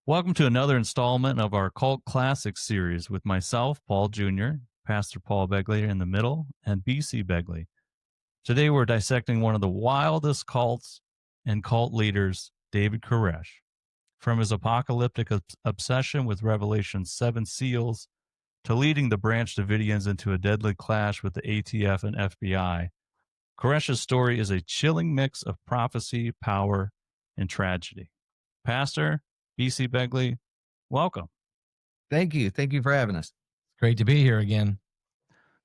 Welcome to another installment of our Cult Classics series with myself, Paul Jr., Pastor Paul Begley in the middle, and BC Begley. Today we're dissecting one of the wildest cults and cult leaders, David Koresh. From his apocalyptic obsession with Revelation's 7 seals to leading the Branch Davidians into a deadly clash with the ATF and FBI, Koresh's story is a chilling mix of prophecy, power, and tragedy. Pastor BC Begley, welcome. Thank you. Thank you for having us. Great to be here again.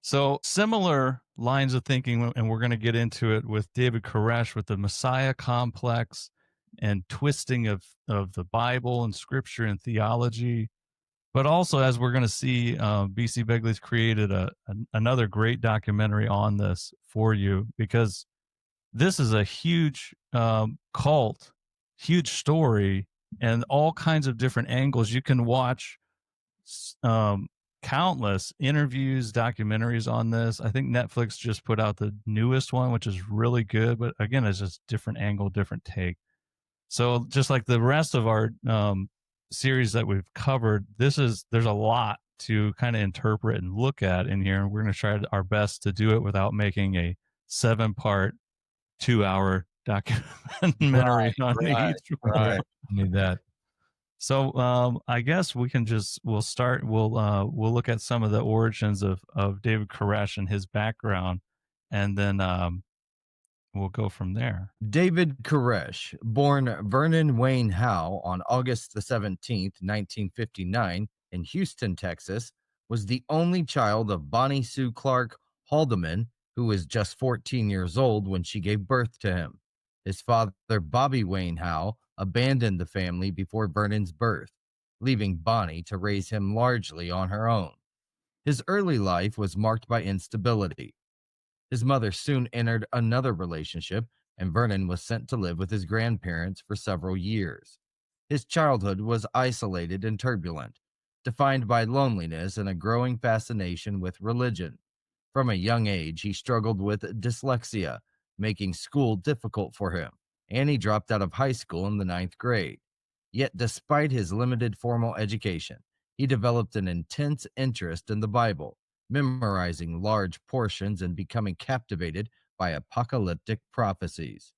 So similar lines of thinking, and we're going to get into it with David Koresh with the Messiah complex and twisting of the Bible and scripture and theology. But also, as we're going to see, BC Begley's created another great documentary on this for you, because this is a huge cult, huge story, and all kinds of different angles. You can watch countless interviews, documentaries on this. I think Netflix just put out the newest one, which is really good. But again, it's just different angle, different take. So just like the rest of our series that we've covered, there's a lot to kind of interpret and look at in here. And we're going to try our best to do it without making a 7-part, 2-hour documentary on each one. Right. I need that. So I guess we'll look at some of the origins of David Koresh and his background, and then we'll go from there. David Koresh, born Vernon Wayne Howe on August the 17th, 1959, in Houston, Texas, was the only child of Bonnie Sue Clark Haldeman, who was just 14 years old when she gave birth to him. His father, Bobby Wayne Howe, abandoned the family before Vernon's birth, leaving Bonnie to raise him largely on her own. His early life was marked by instability. His mother soon entered another relationship, and Vernon was sent to live with his grandparents for several years. His childhood was isolated and turbulent, defined by loneliness and a growing fascination with religion. From a young age, he struggled with dyslexia, making school difficult for him, and he dropped out of high school in the 9th grade. Yet, despite his limited formal education, he developed an intense interest in the Bible, memorizing large portions and becoming captivated by apocalyptic prophecies.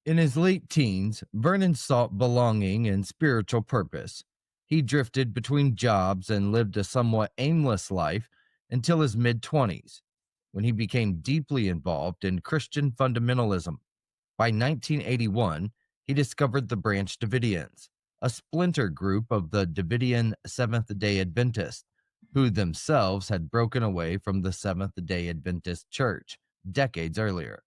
In his late teens, Vernon sought belonging and spiritual purpose. He drifted between jobs and lived a somewhat aimless life until his mid-20s, when he became deeply involved in Christian fundamentalism. By 1981, he discovered the Branch Davidians, a splinter group of the Davidian Seventh-day Adventists, who themselves had broken away from the Seventh-day Adventist Church decades earlier.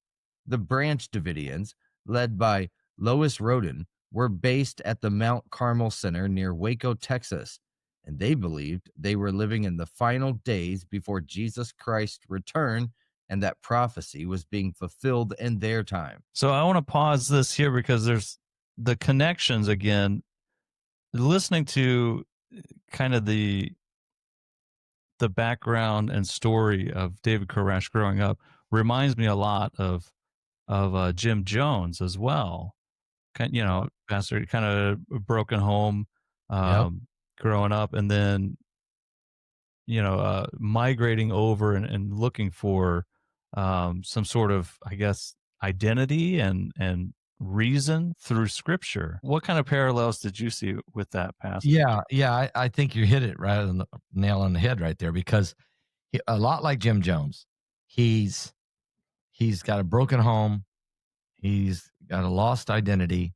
The Branch Davidians, led by Lois Roden, were based at the Mount Carmel Center near Waco, Texas, and they believed they were living in the final days before Jesus Christ's return, and that prophecy was being fulfilled in their time. So I want to pause this here because there's the connections again. Listening to kind of the background and story of David Koresh growing up reminds me a lot of Jim Jones as well. Pastor, kind of broken home, growing up, and then migrating over and looking for some sort of, I guess, identity and reason through scripture. What kind of parallels did you see with that, Pastor? Yeah. I think you hit it right on the nail on the head right there, because a lot like Jim Jones, he's got a broken home. He's got a lost identity.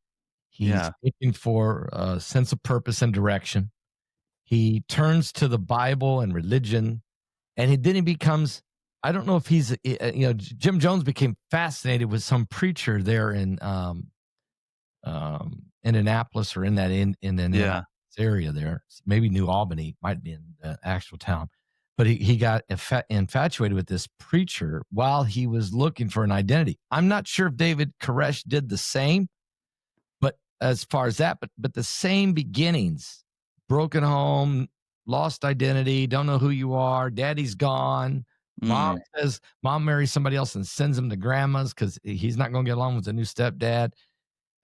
He's looking for a sense of purpose and direction. He turns to the Bible and religion, and then he becomes, I don't know if he's, Jim Jones became fascinated with some preacher there in Indianapolis, or in that Indianapolis area there, maybe New Albany, might be in the actual town. But he got infatuated with this preacher while he was looking for an identity. I'm not sure if David Koresh did the same, but as far as that, but the same beginnings. Broken home, lost identity, don't know who you are, daddy's gone. Mom marries somebody else and sends him to grandma's because he's not going to get along with the new stepdad.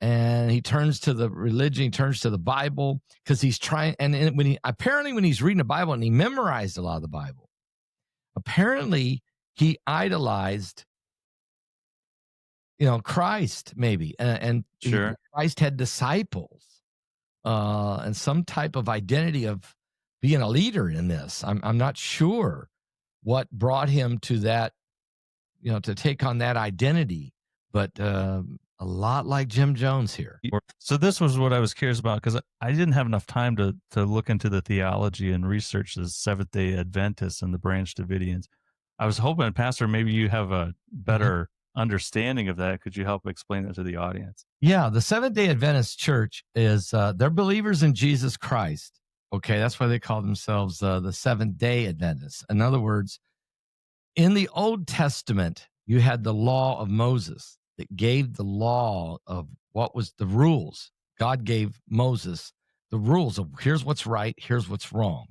and he turns to the religion, he turns to the Bible, because he's trying. And when he's reading the Bible, and he memorized a lot of the Bible, apparently he idolized, Christ, maybe, and Sure. Christ had disciples, and some type of identity of being a leader in this. I'm not sure what brought him to that, to take on that identity, but a lot like Jim Jones here. So this was what I was curious about, because I didn't have enough time to look into the theology and research the Seventh-day Adventists and the Branch Davidians. I was hoping, Pastor, maybe you have a better understanding of that. Could you help explain that to the audience? Yeah, the Seventh-day Adventist Church is, they're believers in Jesus Christ. Okay, that's why they call themselves the Seventh-day Adventists. In other words, in the Old Testament, you had the law of Moses that gave the law of what was the rules. God gave Moses the rules of here's what's right, here's what's wrong.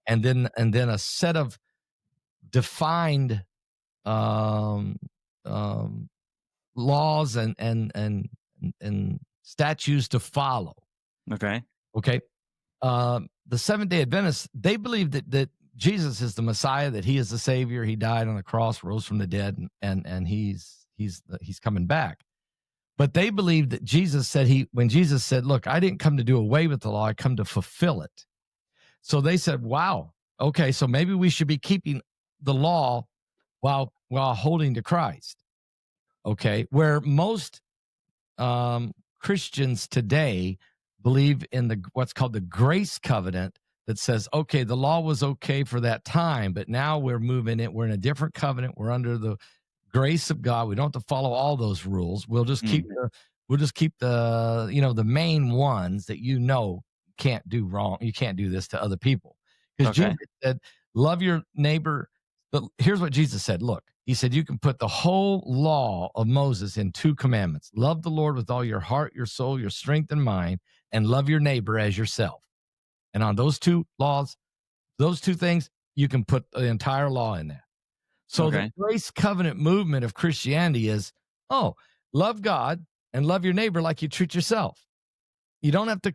And then a set of defined laws and statutes to follow. Okay. The Seventh-day Adventists, they believe that Jesus is the Messiah, that he is the Savior. He died on the cross, rose from the dead, and he's coming back. But they believe that Jesus said when Jesus said, "Look, I didn't come to do away with the law; I come to fulfill it." So they said, "Wow, okay, so maybe we should be keeping the law while holding to Christ." Okay, where most Christians today believe in what's called the grace covenant that says, okay, the law was okay for that time, but now we're moving it. We're in a different covenant. We're under the grace of God. We don't have to follow all those rules. We'll just keep the main ones that can't do wrong. You can't do this to other people. Because Jesus said, love your neighbor. But here's what Jesus said. Look, he said, you can put the whole law of Moses in 2 commandments. Love the Lord with all your heart, your soul, your strength, and mind, and love your neighbor as yourself. And on those 2 laws, those 2 things, you can put the entire law in there. So the grace covenant movement of Christianity is, love God and love your neighbor like you treat yourself. You don't have to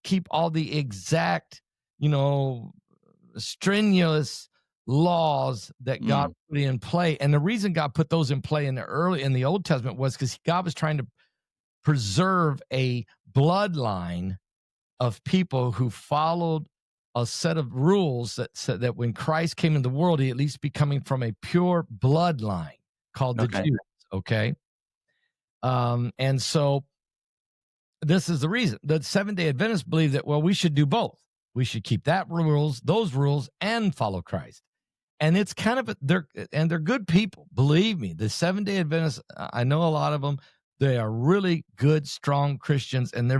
keep all the exact, strenuous laws that God put in play. And the reason God put those in play in the Old Testament was because God was trying to preserve a bloodline of people who followed a set of rules that said that when Christ came into the world, he at least be coming from a pure bloodline called the Jews. Okay. And so this is the reason that Seventh-day Adventists believe that, we should do both. We should keep those rules, and follow Christ. And it's kind of they're good people. Believe me, the Seventh-day Adventists, I know a lot of them. They are really good, strong Christians, and they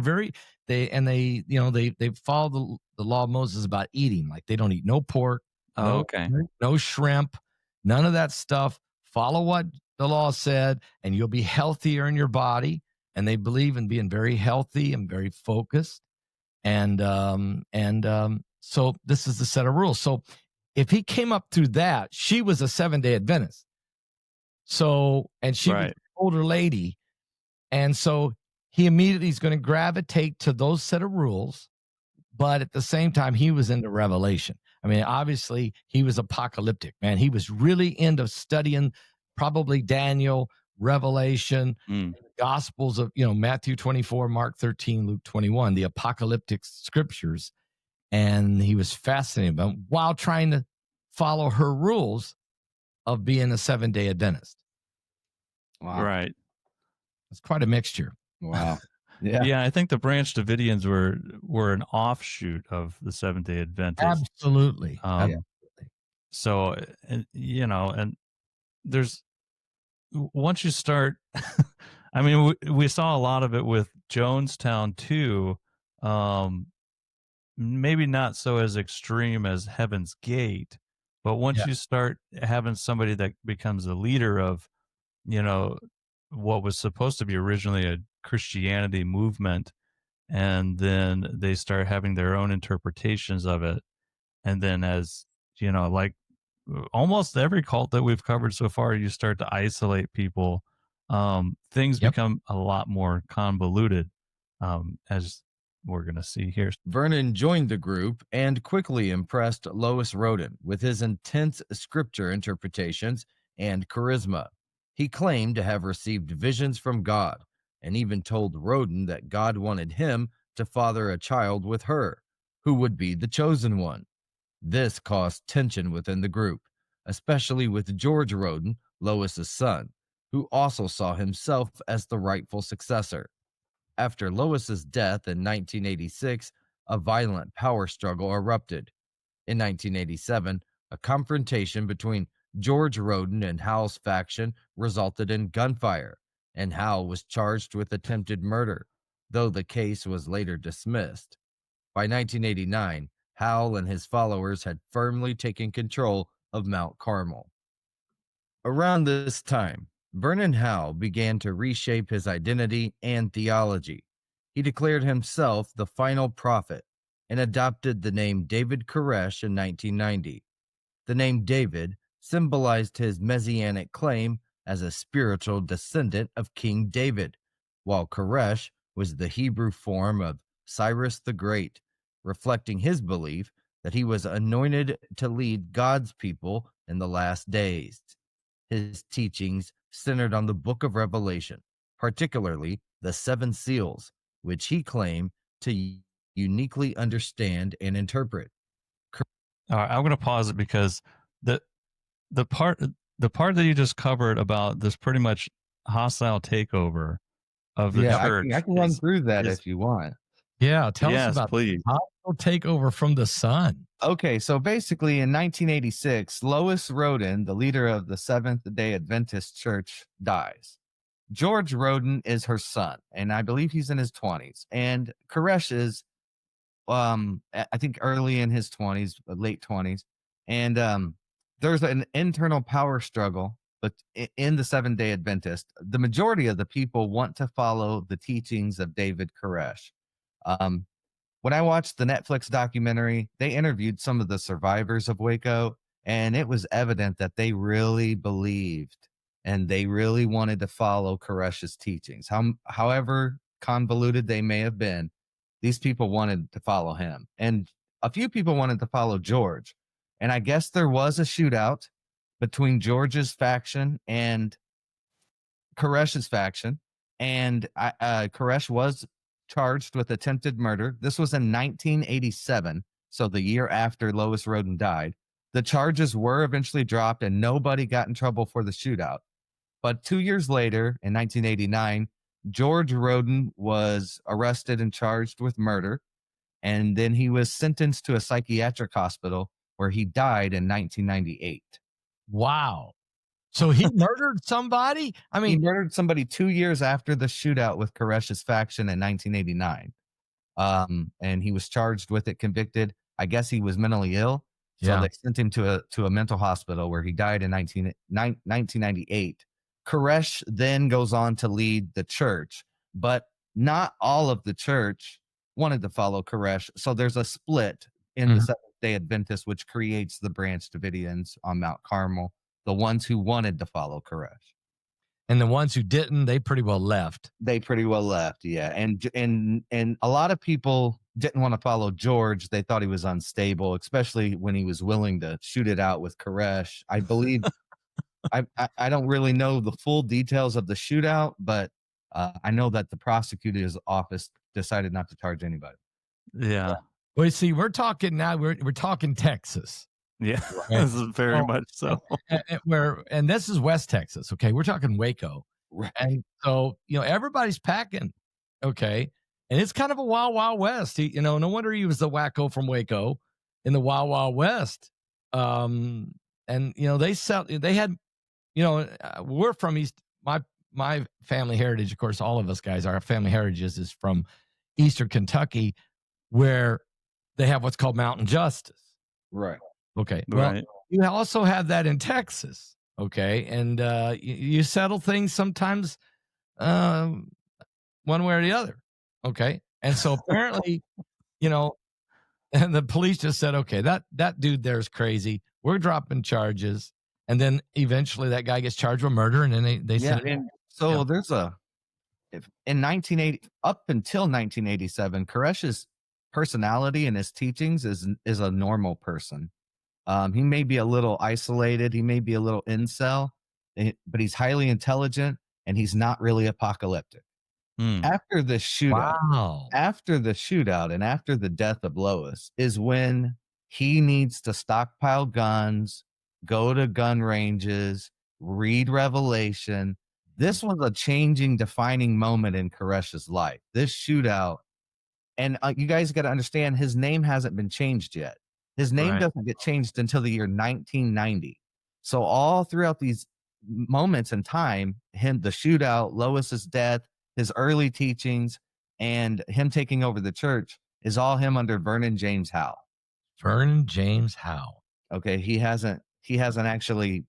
follow the law of Moses about eating. Like they don't eat no pork, no shrimp, none of that stuff. Follow what the law said, and you'll be healthier in your body. And they believe in being very healthy and very focused. And so this is the set of rules. So if he came up through that, she was a Seventh-day Adventist. So, and she was an older lady. And so he immediately is going to gravitate to those set of rules. But at the same time, he was into Revelation. I mean, obviously, he was apocalyptic, man. He was really into studying probably Daniel, Revelation, Gospels of, Matthew 24, Mark 13, Luke 21, the apocalyptic scriptures. And he was fascinated by them while trying to follow her rules of being a Seventh-day Adventist. Wow. Right. It's quite a mixture. Wow. Yeah, I think the Branch Davidians were an offshoot of the Seventh-day Adventists. Absolutely. So, and there's, once you start, I mean, we saw a lot of it with Jonestown too. Maybe not so as extreme as Heaven's Gate, but once you start having somebody that becomes a leader of, what was supposed to be originally a Christianity movement, and then they start having their own interpretations of it. And then as, like almost every cult that we've covered so far, you start to isolate people things Yep. become a lot more convoluted, as we're going to see here. Vernon joined the group and quickly impressed Lois Roden with his intense scripture interpretations and charisma. He claimed to have received visions from God and even told Roden that God wanted him to father a child with her, who would be the chosen one. This caused tension within the group, especially with George Roden, Lois's son, who also saw himself as the rightful successor. After Lois's death in 1986, a violent power struggle erupted. In 1987, a confrontation between George Roden and Howe's faction resulted in gunfire, and Howe was charged with attempted murder, though the case was later dismissed. By 1989, Howe and his followers had firmly taken control of Mount Carmel. Around this time, Vernon Howe began to reshape his identity and theology. He declared himself the final prophet and adopted the name David Koresh in 1990. The name David symbolized his messianic claim as a spiritual descendant of King David, while Koresh was the Hebrew form of Cyrus the Great, reflecting his belief that he was anointed to lead God's people in the last days. His teachings centered on the book of Revelation, particularly the seven seals, which he claimed to uniquely understand and interpret. All right, I'm going to pause it because the the part that you just covered about this pretty much hostile takeover of the church. I can run through that is- if you want. Yeah, tell us Yes, about please. the hostile takeover from the sun. Okay, so basically in 1986, Lois Roden, the leader of the Seventh-day Adventist Church, dies. George Roden is her son, and I believe he's in his 20s. And Koresh is, I think, early in his 20s, late 20s. And there's an internal power struggle, but in the Seventh-day Adventist, the majority of the people want to follow the teachings of David Koresh. When I watched the Netflix documentary, they interviewed some of the survivors of Waco, and it was evident that they really believed and they really wanted to follow Koresh's teachings. However convoluted they may have been, these people wanted to follow him. And a few people wanted to follow George. And I guess there was a shootout between George's faction and Koresh's faction. And Koresh was charged with attempted murder. This was in 1987, so the year after Lois Roden died. The charges were eventually dropped and nobody got in trouble for the shootout. But 2 years later, in 1989, George Roden was arrested and charged with murder. And then he was sentenced to a psychiatric hospital where he died in 1998. Wow. So he murdered somebody? I He mean, murdered somebody 2 years after the shootout with Koresh's faction in 1989. And he was charged with it, convicted. I guess he was mentally ill. So Yeah. they sent him to a mental hospital where he died in 1998. Koresh then goes on to lead the church, but not all of the church wanted to follow Koresh. So there's a split in the Mhm. Seventh-day Adventists, which creates the Branch Davidians on Mount Carmel, the ones who wanted to follow Koresh. And the ones who didn't, they pretty well left. They pretty well left, yeah. And a lot of people didn't want to follow George. They thought he was unstable, especially when he was willing to shoot it out with Koresh. I believe I don't really know the full details of the shootout, but I know that the prosecutor's office decided not to charge anybody. Yeah. Well, see, we're talking now. We're talking Texas, Yeah. Right. This is very Oh, much so. and this is West Texas. Okay, we're talking Waco, Right. and so everybody's packing. Okay, and it's kind of a wild, wild west. No wonder he was the wacko from Waco in the wild, wild west. And they had, we're from East. My family heritage, of course, all of us guys, our family heritage is from Eastern Kentucky, where they have what's called mountain justice. Right. Okay. Well, Right. you also have that in Texas. Okay. And you settle things sometimes one way or the other. Okay. And so apparently, and the police just said, okay, that dude there's crazy. We're dropping charges. And then eventually that guy gets charged with murder. And then they Yeah, sent him. So Yeah. there's in 1980 up until 1987, Koresh's personality and his teachings is a normal person. He may be a little isolated, he may be a little incel, but he's highly intelligent and he's not really apocalyptic. Hmm. After the shootout, Wow. and after the death of Lois is when he needs to stockpile guns, go to gun ranges, read Revelation. This was a changing, defining moment in Koresh's life. This shootout, and you guys got to understand, his name hasn't been changed yet. His name Right. doesn't get changed until the year 1990. So all throughout these moments in time, the shootout, Lois's death, his early teachings, and him taking over the church is all him under Vernon James Howe. Vernon James Howe. Okay, he hasn't actually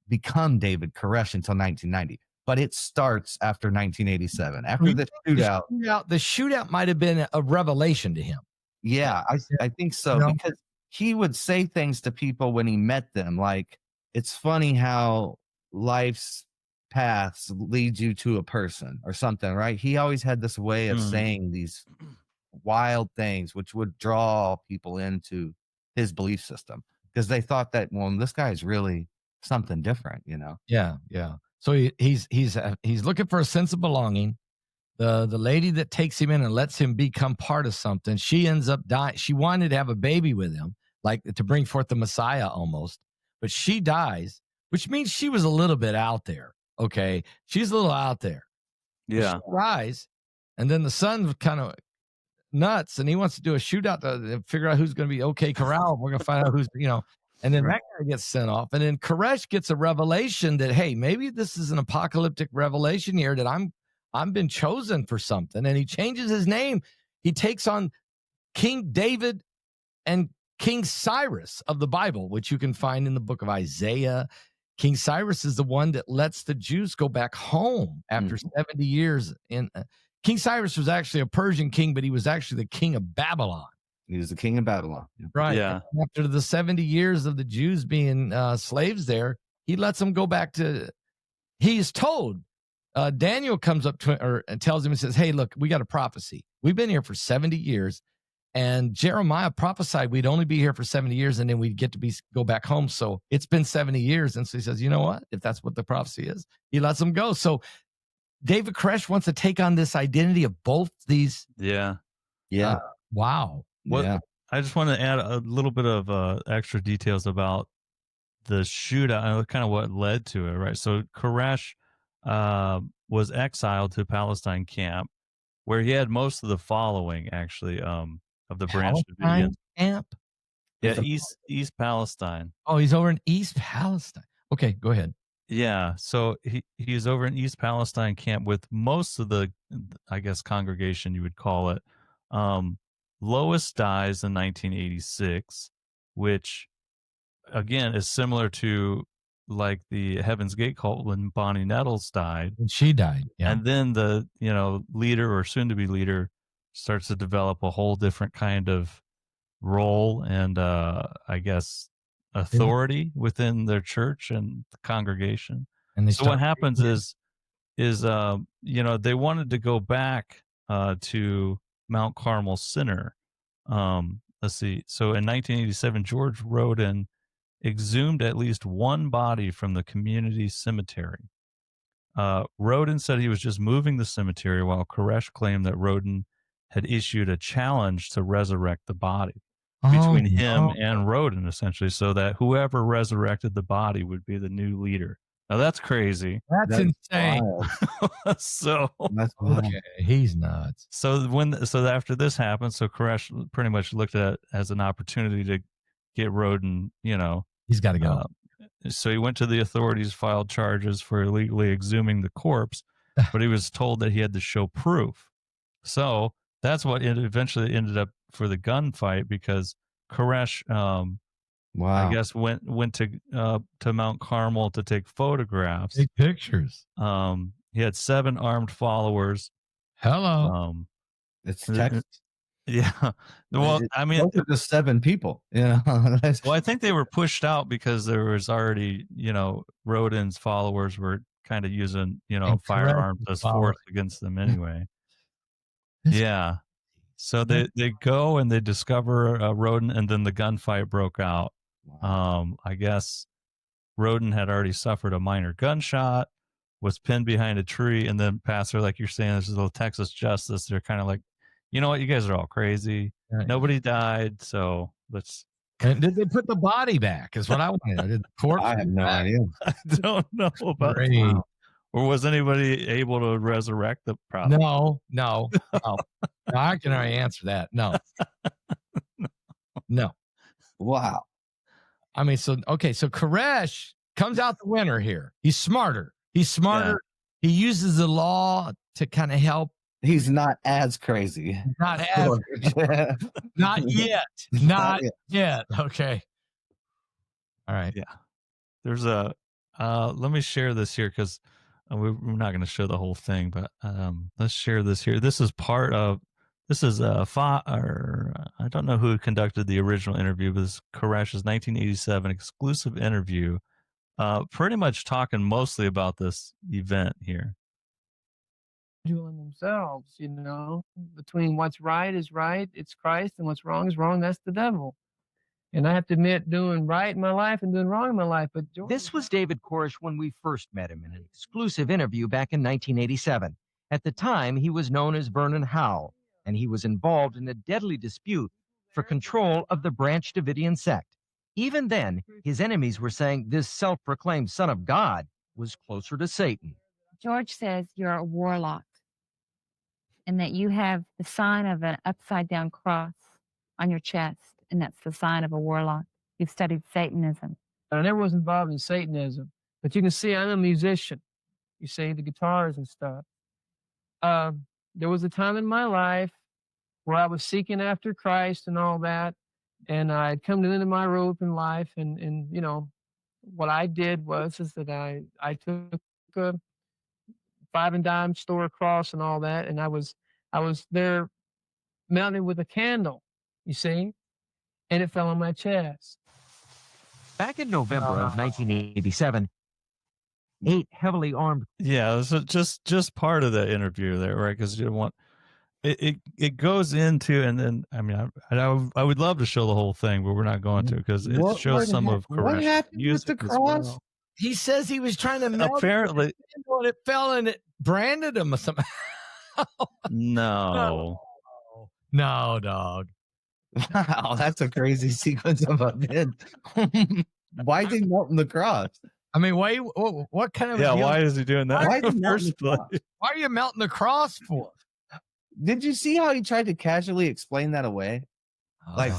become David Koresh until 1990, but it starts after 1987. After the shootout, The shootout might have been a revelation to him. yeah, I think so, You know? because he would say things to people when he met them, like, it's funny how life's paths lead you to a person or something, right? He always had this way of saying these wild things, which would draw people into his belief system because they thought that, well, this guy's really something different, you know? Yeah. So he's looking for a sense of belonging. The lady that takes him in and lets him become part of something, she ends up dying. She wanted to have a baby with him, like to bring forth the Messiah almost, but she dies, which means she was a little bit out there. Okay, she's a little out there. Yeah. She dies, and then the son's kind of nuts, and he wants to do a shootout to figure out who's going to be OK Corral. We're going to find out who's, and then that guy gets sent off, and then Koresh gets a revelation that, hey, maybe this is an apocalyptic revelation here that I'm been chosen for something, and he changes his name. He takes on King David and King Cyrus of the Bible, which you can find in the book of Isaiah. King Cyrus is the one that lets the Jews go back home after 70 years. King Cyrus was actually a Persian king, but he was actually the king of Babylon. He was the king of Babylon. Right. Yeah. And after the 70 years of the Jews being slaves there, he lets them go back to, he's told, Daniel comes up to and tells him and says, hey, look, we got a prophecy. We've been here for 70 years. And Jeremiah prophesied we'd only be here for 70 years and then we'd get to go back home. So it's been 70 years. And so he says, you know what? If that's what the prophecy is, he lets them go. So David Koresh wants to take on this identity of both these. Yeah. Wow. I just want to add a little bit of extra details about the shootout, kind of what led to it, right? So Koresh was exiled to Palestine camp, where he had most of the following, actually, of the Branch Davidians. Camp? Yeah, East Palestine. Oh, he's over in East Palestine. Okay, go ahead. Yeah, so he's over in East Palestine camp with most of the, I guess, congregation, you would call it. Lois dies in 1986, which, again, is similar to like the Heaven's Gate cult when Bonnie Nettles died. When she died, yeah. And then the, leader or soon-to-be leader starts to develop a whole different kind of role and, I guess, authority within their church and the congregation. And so what happens is they wanted to go back to Mount Carmel Center. Let's see. So in 1987, George Roden exhumed at least one body from the community cemetery. Roden said he was just moving the cemetery, while Koresh claimed that Roden had issued a challenge to resurrect the body between him and Roden, essentially, so that whoever resurrected the body would be the new leader. Now that's crazy. That's insane. So that's wild. Okay, he's nuts. So after this happened, so Koresh pretty much looked at it as an opportunity to get Roden, he's got to go. So he went to the authorities, filed charges for illegally exhuming the corpse, but he was told that he had to show proof. So that's what it eventually ended up for the gunfight, because Koresh, I guess, went to Mount Carmel to take photographs, take pictures. He had 7 armed followers. Hello. It's Texas. Yeah. Well, I mean, those are just 7 people. well, I think they were pushed out because there was already, Rodin's followers were kind of using, And firearms Koresh as followers. force against them anyway. This- Yeah. So they go and they discover Rodin, and then the gunfight broke out. Wow. I guess Rodin had already suffered a minor gunshot, was pinned behind a tree, and then Pastor, like you're saying, there's a little Texas justice. They're kind of like, you know what, you guys are all crazy. Right. Nobody died, so let's. And did they put the body back? Is what I want to know. Did the corpse? I have no idea. I don't know about Great. that. Or was anybody able to resurrect the problem? No. I can already answer that. No. Wow. I mean, so Koresh comes out the winner here. He's smarter. He uses the law to kind of help. He's not as crazy. Not yet. Not yet. Okay. All right. Yeah. There's a let me share this here because we're not going to show the whole thing, but let's share this here. This is I don't know who conducted the original interview, but this is Koresh's 1987 exclusive interview, pretty much talking mostly about this event here. In themselves, between what's right is right, it's Christ, and what's wrong is wrong, that's the devil. And I have to admit, doing right in my life and doing wrong in my life. But This was David Koresh when we first met him in an exclusive interview back in 1987. At the time, he was known as Vernon Howe, and he was involved in a deadly dispute for control of the Branch Davidian sect. Even then, his enemies were saying this self-proclaimed son of God was closer to Satan. George says you're a warlock and that you have the sign of an upside down cross on your chest, and that's the sign of a warlock. You've studied Satanism. I never was involved in Satanism, but you can see I'm a musician. You see the guitars and stuff. There was a time in my life where I was seeking after Christ and all that, and I'd come to the end of my rope in life, and what I did was that I took a 5 and dime store cross and all that, and I was there mounted with a candle, you see, and it fell on my chest. Back in November of 1987, 8 heavily armed. Yeah, so just part of the interview there, right? Because you don't want it goes into, and then I mean I would love to show the whole thing, but we're not going to because it shows some of What Koresh's happened with music the as cross? well. He says he was trying to melt Apparently, it, and it fell and it branded him or something. no. No, dog. Wow, that's a crazy sequence of events. Why did he melt in the cross? I mean, what kind of Yeah, deal- why is he doing that Why in the did he melt in first the cross? place? why are you melting the cross for? Did you see how he tried to casually explain that away? Like,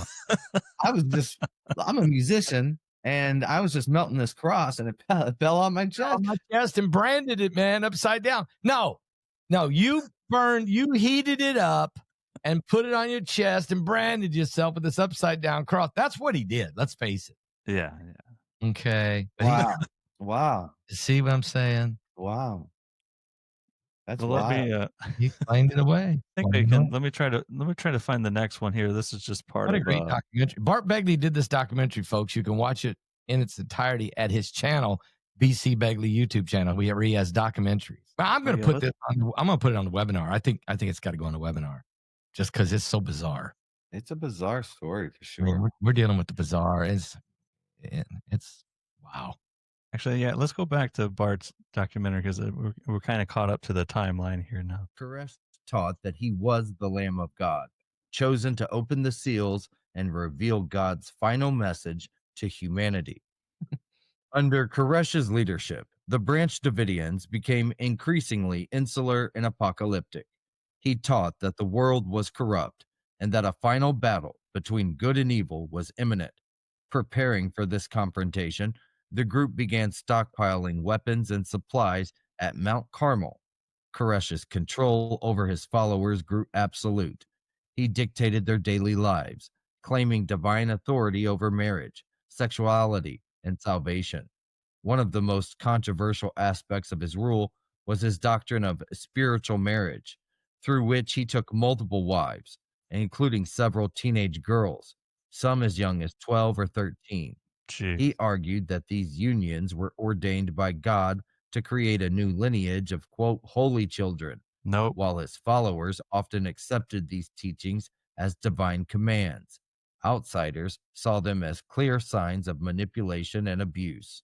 I'm a musician, and I was just melting this cross, and it fell on my chest. on my chest and branded it, man, upside down. No, you heated it up and put it on your chest and branded yourself with this upside down cross. That's what he did. Let's face it. Yeah. Okay. Wow. Wow. See what I'm saying? Wow. That's Well, let me wild. He explained it away. I think they can. Let me try to find the next one here. This is just part What a of great documentary. Bart Begley did this documentary, folks. You can watch it in its entirety at his channel, BC Begley YouTube channel, where he has documentaries. But I'm going to put this on. I'm going to put it on the webinar. I think it's got to go on the webinar, just because it's so bizarre. It's a bizarre story for I sure. mean, we're dealing with the bizarre. It's wow. Actually, yeah. Let's go back to Bart's documentary because we're kind of caught up to the timeline here now. Koresh taught that he was the Lamb of God, chosen to open the seals and reveal God's final message to humanity. Under Koresh's leadership, the Branch Davidians became increasingly insular and apocalyptic. He taught that the world was corrupt and that a final battle between good and evil was imminent. Preparing for this confrontation, the group began stockpiling weapons and supplies at Mount Carmel. Koresh's control over his followers grew absolute. He dictated their daily lives, claiming divine authority over marriage, sexuality, and salvation. One of the most controversial aspects of his rule was his doctrine of spiritual marriage, through which he took multiple wives, including several teenage girls, some as young as 12 or 13. Gee. He argued that these unions were ordained by God to create a new lineage of, quote, holy children, Nope. while his followers often accepted these teachings as divine commands. Outsiders saw them as clear signs of manipulation and abuse.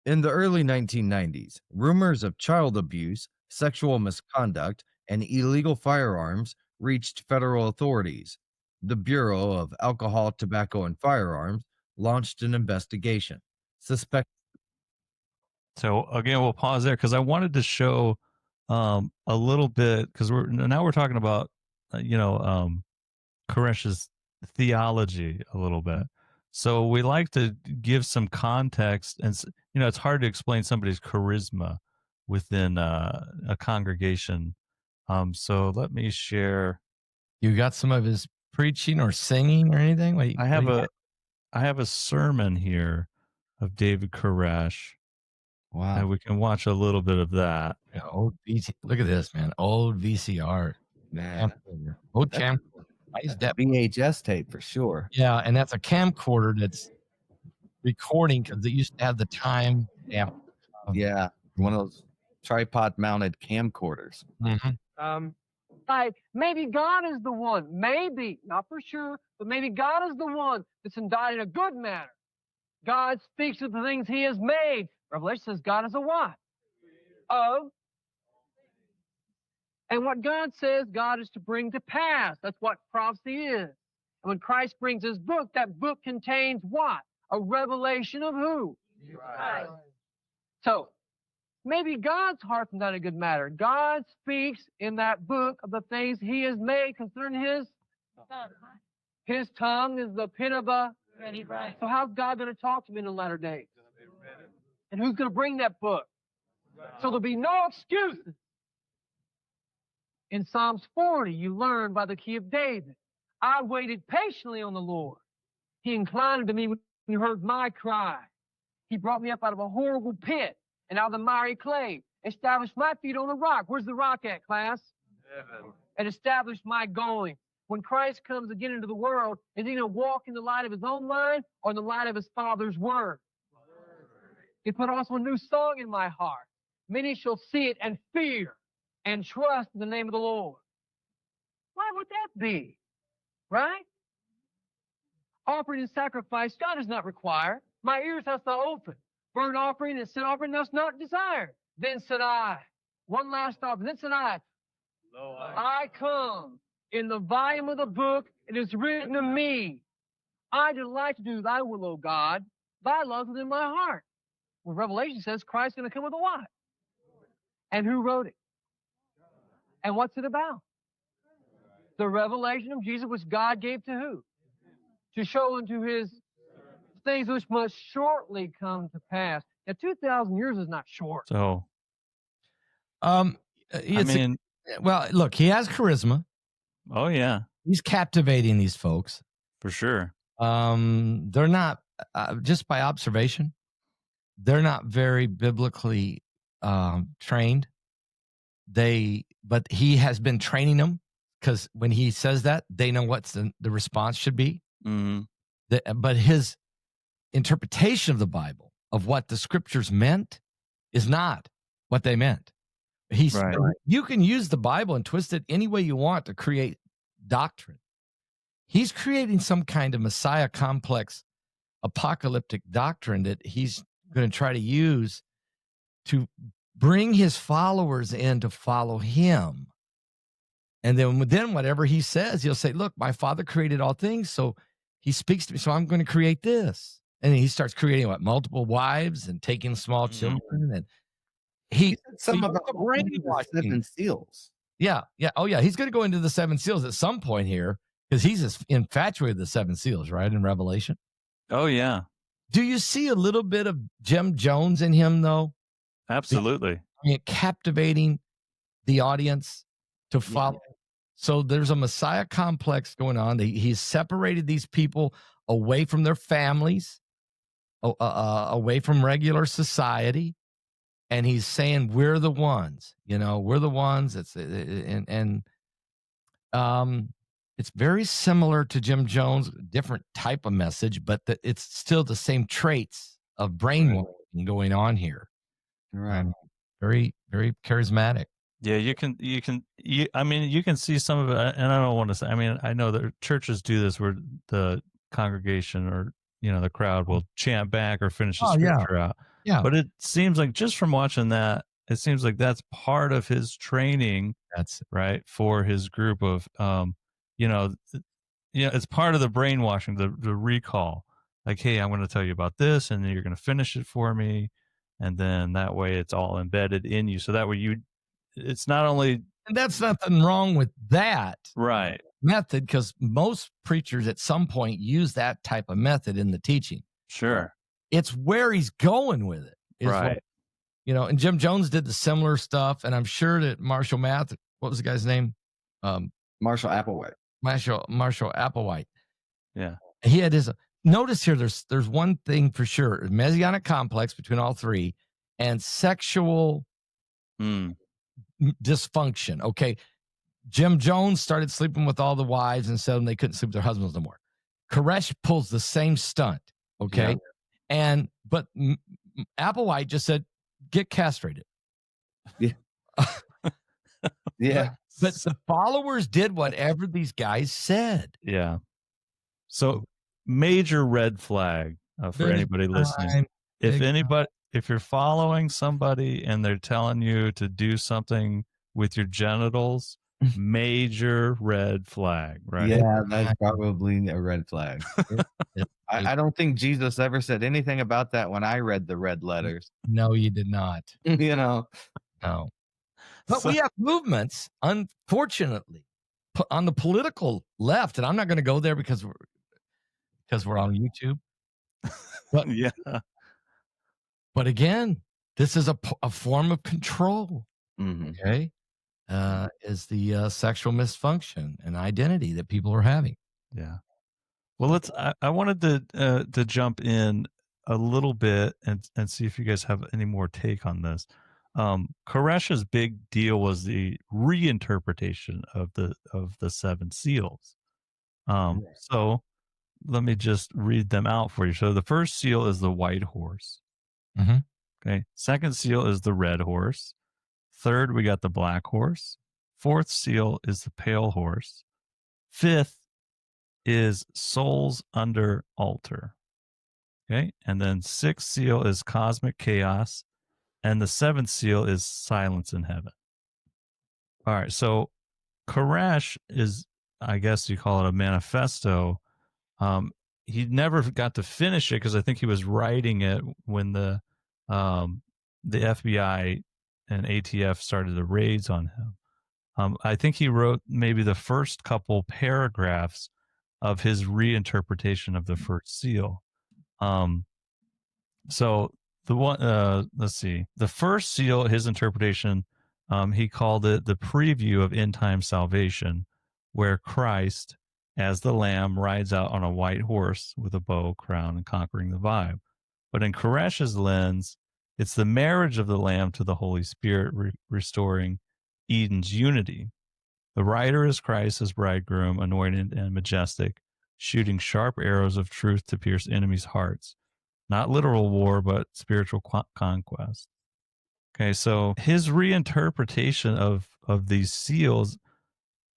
In the early 1990s, rumors of child abuse, sexual misconduct, and illegal firearms reached federal authorities. The Bureau of Alcohol, Tobacco, and Firearms launched an investigation. Suspect So again, we'll pause there because I wanted to show a little bit, because we're talking about Koresh's theology a little bit. So we like to give some context, and it's hard to explain somebody's charisma within a congregation. So let me share. You got some of his preaching or singing or anything? I have a sermon here of David Koresh. Wow. And we can watch a little bit of that. Yeah, old look at this, man. Old VCR. Man. Old camcorder. I used that. VHS tape for sure. Yeah, and that's a camcorder that's recording because they used to have the time. Yeah. Yeah. One of those tripod mounted camcorders. Mm-hmm. Like maybe God is the one, maybe, not for sure, but maybe God is the one that's indicted in a good manner. God speaks of the things he has made. Revelation says God is a what? Of. And what God says, God is to bring to pass. That's what prophecy is. And when Christ brings his book, that book contains what? A revelation of who? Christ. So, maybe God's heart's not a good matter. God speaks in that book of the things he has made concerning his Son. His tongue is the pen of a ready writer. So how's God going to talk to me in the latter days? And who's going to bring that book? So there'll be no excuses. In Psalms 40, you learn by the key of David, I waited patiently on the Lord. He inclined to me when he heard my cry. He brought me up out of a horrible pit and out of the miry clay, established my feet on the rock. Where's the rock at, class? Heaven. And established my going. When Christ comes again into the world, is he going to walk in the light of his own mind or in the light of his Father's word? He put also a new song in my heart. Many shall see it and fear and trust in the name of the Lord. Why would that be? Right? Offering and sacrifice, God does not require. My ears hast thou opened. Burnt offering and sin offering thou not desired. Then said I, one last offering. Then said I, lo, I come. In the volume of the book, it is written of me. I delight to do thy will, O God. Thy love is in my heart. Well, Revelation says Christ's going to come with a what? And who wrote it? And what's it about? The revelation of Jesus, which God gave to who? To show unto his things which must shortly come to pass. Now, 2,000 years is not short. So, well, look, he has charisma. Oh yeah, he's captivating these folks for sure. They're not just by observation. They're not very biblically trained. But he has been training them, because when he says that, they know what the response should be. Mm-hmm. But his interpretation of the Bible, of what the scriptures meant, is not what they meant. You can use the Bible and twist it any way you want to create doctrine. He's creating some kind of Messiah complex, apocalyptic doctrine that he's going to try to use to bring his followers in to follow him. And then whatever he says, he'll say, look, my Father created all things, so he speaks to me, so I'm going to create this. And he starts creating multiple wives and taking small children. And he some of the seven seals. Yeah. Oh, yeah. He's going to go into the seven seals at some point here, because he's infatuated with the seven seals, right, in Revelation. Oh, yeah. Do you see a little bit of Jim Jones in him, though? Absolutely. Captivating the audience to follow. Yeah. So there's a Messiah complex going on. He's separated these people away from their families, away from regular society. And he's saying, we're the ones, we're the ones. it's very similar to Jim Jones, different type of message, but it's still the same traits of brainwashing going on here. Right. Very, very charismatic. Yeah, I mean, you can see some of it, and I don't want to say, I mean, I know that churches do this where the congregation or, the crowd will chant back or finish the scripture out. Yeah. But it seems like just from watching that, it seems like that's part of his training, That's right, for his group of, it's part of the brainwashing, the recall. Like, hey, I'm going to tell you about this, and then you're going to finish it for me, and then that way it's all embedded in you. So that way it's not only, and that's nothing wrong with that right, method, because most preachers at some point use that type of method in the teaching. sure, It's where he's going with it. right. And Jim Jones did the similar stuff, and I'm sure that Marshall Math, what was the guy's name? Marshall Applewhite. Marshall Applewhite. Yeah. He had his. Notice here, there's one thing for sure: messianic complex between all three, and sexual dysfunction. Okay, Jim Jones started sleeping with all the wives and said they couldn't sleep with their husbands no more. Koresh pulls the same stunt. Okay, but Applewhite just said, get castrated. Yeah. Yeah. But the followers did whatever these guys said. Yeah. So major red flag for anybody listening. If you're following somebody and they're telling you to do something with your genitals, major red flag, right? Yeah, that's probably a red flag. I don't think Jesus ever said anything about that when I read the red letters. No, you did not. No. But we have movements, unfortunately, on the political left, and I'm not going to go there because we're on YouTube. But, yeah. But again, this is a form of control. Mm-hmm. Okay, is the sexual misfunction and identity that people are having. Yeah. Well, I wanted to jump in a little bit and see if you guys have any more take on this. Koresh's big deal was the reinterpretation of the seven seals. So let me just read them out for you. So the first seal is the white horse. Mm-hmm. Okay. Second seal is the red horse. Third, we got the black horse. Fourth seal is the pale horse. Fifth is souls under altar. Okay. And then sixth seal is cosmic chaos. And the seventh seal is silence in heaven. All right. So Koresh is, I guess you call it a manifesto. He never got to finish it because I think he was writing it when the FBI and ATF started the raids on him. I think he wrote maybe the first couple paragraphs of his reinterpretation of the first seal. So the one, let's see, the first seal, his interpretation, he called it the preview of end time salvation, where Christ, as the Lamb, rides out on a white horse with a bow, crown, and conquering the vibe. But in Koresh's lens, it's the marriage of the Lamb to the Holy Spirit, restoring Eden's unity. The rider is Christ as bridegroom, anointed and majestic, shooting sharp arrows of truth to pierce enemies' hearts. Not literal war, but spiritual conquest. Okay, so his reinterpretation of these seals,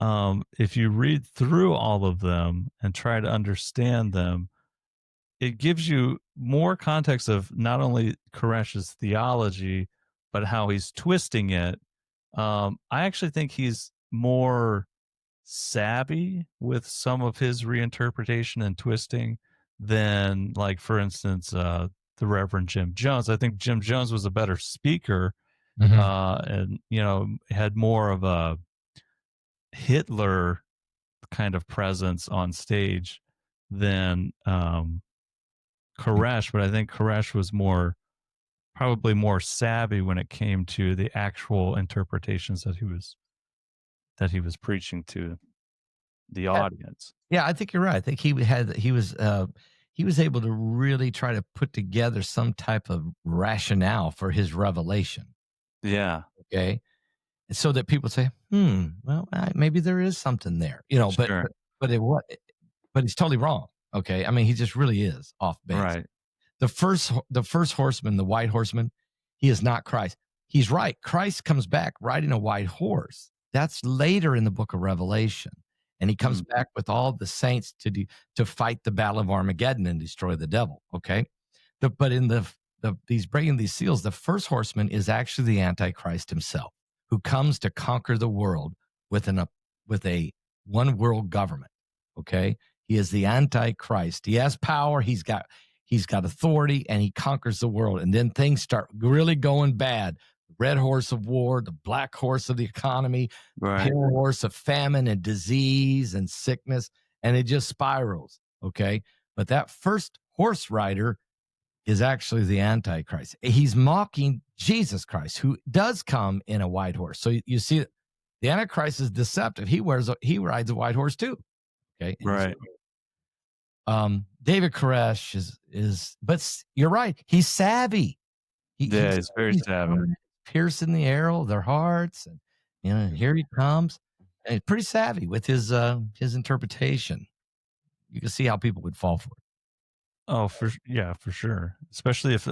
if you read through all of them and try to understand them, it gives you more context of not only Koresh's theology, but how he's twisting it. I actually think he's more savvy with some of his reinterpretation and twisting than, like, for instance, the Reverend Jim Jones. I think Jim Jones was a better speaker, and had more of a Hitler kind of presence on stage than Koresh, but I think Koresh was probably more savvy when it came to the actual interpretations that he was preaching to the audience. Yeah, I think you're right. I think he was able to really try to put together some type of rationale for his revelation. Yeah. Okay. So that people say, well, maybe there is something there, Sure. but but he's totally wrong. Okay, I mean, he just really is off base. Right. The first horseman, the white horseman, he is not Christ. He's right. Christ comes back riding a white horse. That's later in the book of Revelation, and he comes back with all the saints to fight the battle of Armageddon and destroy the devil. Okay, but in these breaking these seals, the first horseman is actually the Antichrist himself, who comes to conquer the world with a one world government. Okay, he is the Antichrist. He has power. He's got authority, and he conquers the world. And then things start really going bad. The red horse of war, the black horse of the economy, Right. the pale horse of famine and disease and sickness, and it just spirals. Okay, but that first horse rider is actually the Antichrist. He's mocking Jesus Christ, who does come in a white horse. So you see, the Antichrist is deceptive. He rides a white horse too. Okay, Right. David Koresh but you're right. He's savvy. He's very savvy. Piercing the arrow of their hearts, and here he comes. And he's pretty savvy with his interpretation. You can see how people would fall for it. Oh, for sure. Especially if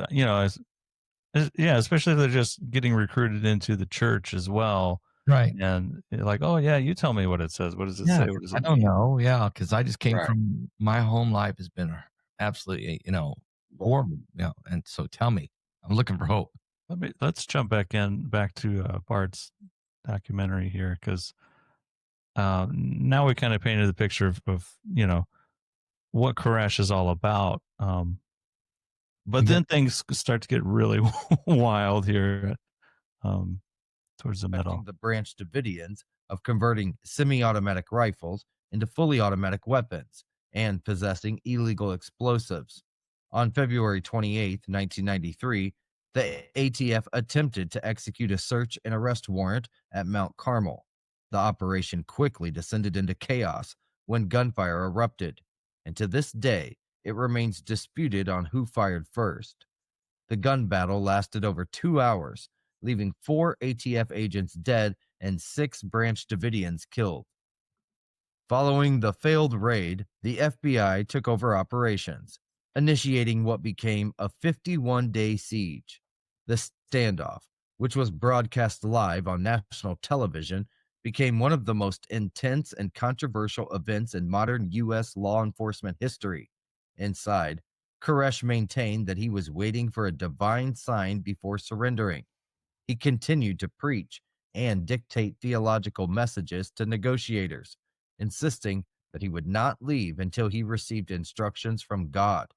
especially if they're just getting recruited into the church as well. Right. And like, oh yeah, you tell me what it says. What does it say? What does it I don't know. Yeah, because I just came Right. from my home life has been absolutely, horrible. And so tell me, I'm looking for hope. Let's jump back to Bart's documentary here, because now we kind of painted the picture of what Koresh is all about. But then things start to get really wild here towards the middle. The Branch Davidians of converting semi-automatic rifles into fully automatic weapons and possessing illegal explosives. On February 28, 1993, the ATF attempted to execute a search and arrest warrant at Mount Carmel. The operation quickly descended into chaos when gunfire erupted, and to this day, it remains disputed on who fired first. The gun battle lasted over 2 hours, leaving 4 ATF agents dead and 6 Branch Davidians killed. Following the failed raid, the FBI took over operations, initiating what became a 51-day siege. The standoff, which was broadcast live on national television, became one of the most intense and controversial events in modern U.S. law enforcement history. Inside, Koresh maintained that he was waiting for a divine sign before surrendering. He continued to preach and dictate theological messages to negotiators, insisting that he would not leave until he received instructions from God.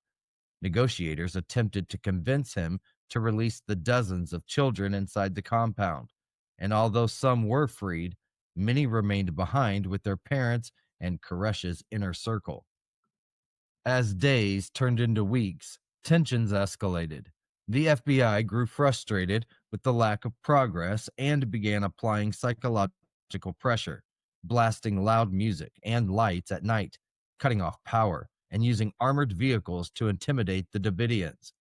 Negotiators attempted to convince him to release the dozens of children inside the compound, and although some were freed, many remained behind with their parents and Koresh's inner circle. As days turned into weeks, tensions escalated. The FBI grew frustrated with the lack of progress and began applying psychological pressure, blasting loud music and lights at night, cutting off power, and using armored vehicles to intimidate the Davidians.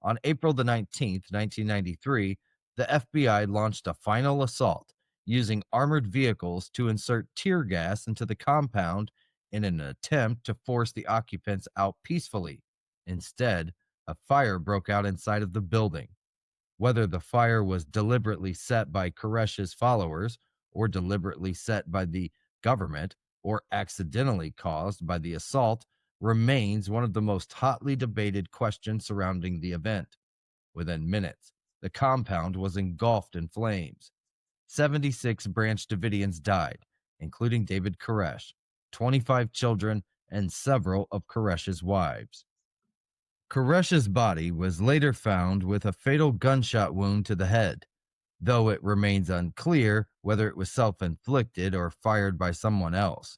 On April the 19th, 1993, the FBI launched a final assault using armored vehicles to insert tear gas into the compound in an attempt to force the occupants out peacefully. Instead, a fire broke out inside of the building. Whether the fire was deliberately set by Koresh's followers or deliberately set by the government or accidentally caused by the assault remains one of the most hotly debated questions surrounding the event. Within minutes, the compound was engulfed in flames. 76 Branch Davidians died, including David Koresh, 25 children, and several of Koresh's wives. Koresh's body was later found with a fatal gunshot wound to the head, though it remains unclear whether it was self-inflicted or fired by someone else.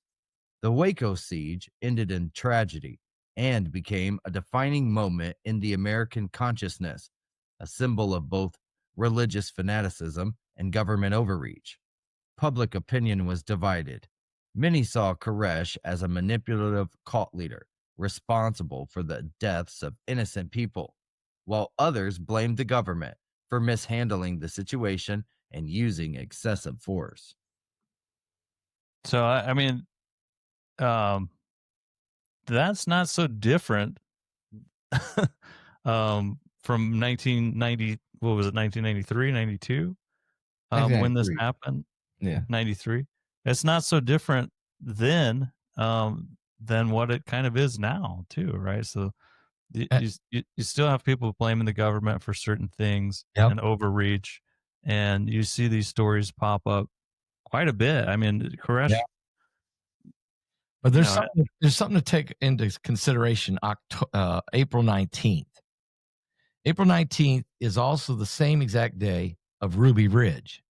The Waco siege ended in tragedy and became a defining moment in the American consciousness, a symbol of both religious fanaticism and government overreach. Public opinion was divided. Many saw Koresh as a manipulative cult leader responsible for the deaths of innocent people, while others blamed the government for mishandling the situation and using excessive force. So I mean, that's not so different from 1990. What was it? 1993, 92. When this 1993. happened. Yeah. 93. It's not so different then than what it kind of is now too, right? So you still have people blaming the government for certain things and overreach, and you see these stories pop up quite a bit. I mean, Koresh. Yeah. But there's something to take into consideration. April 19th. April 19th is also the same exact day of Ruby Ridge,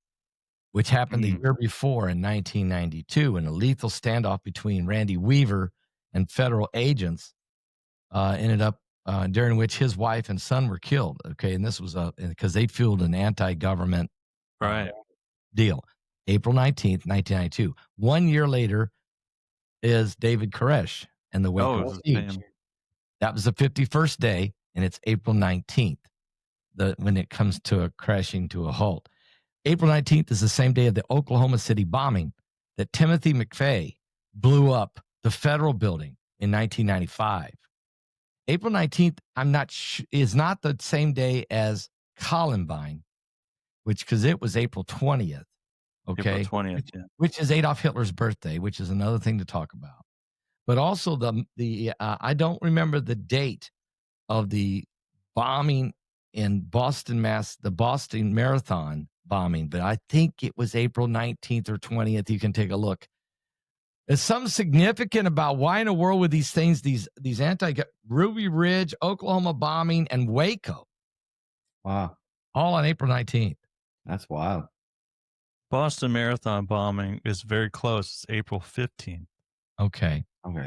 which happened the year before in 1992 in a lethal standoff between Randy Weaver and federal agents. Ended up during which his wife and son were killed. Okay, and this was because they fueled an anti-government deal. April 19th, 1992. 1 year later is David Koresh and the Waco siege. That was the 51st day, and it's April 19th when it comes to a crashing to a halt. April 19th is the same day of the Oklahoma City bombing that Timothy McVeigh blew up the federal building in 1995. April 19th, is not the same day as Columbine, because it was April 20th. Okay. April 20th, which is Adolf Hitler's birthday, which is another thing to talk about. But also I don't remember the date of the bombing in Boston, the Boston Marathon bombing, but I think it was April 19th or 20th. You can take a look. There's something significant about why in the world would these things, these Ruby Ridge, Oklahoma bombing, and Waco. Wow. All on April 19th. That's wild. Boston Marathon bombing is very close. It's April 15th. Okay.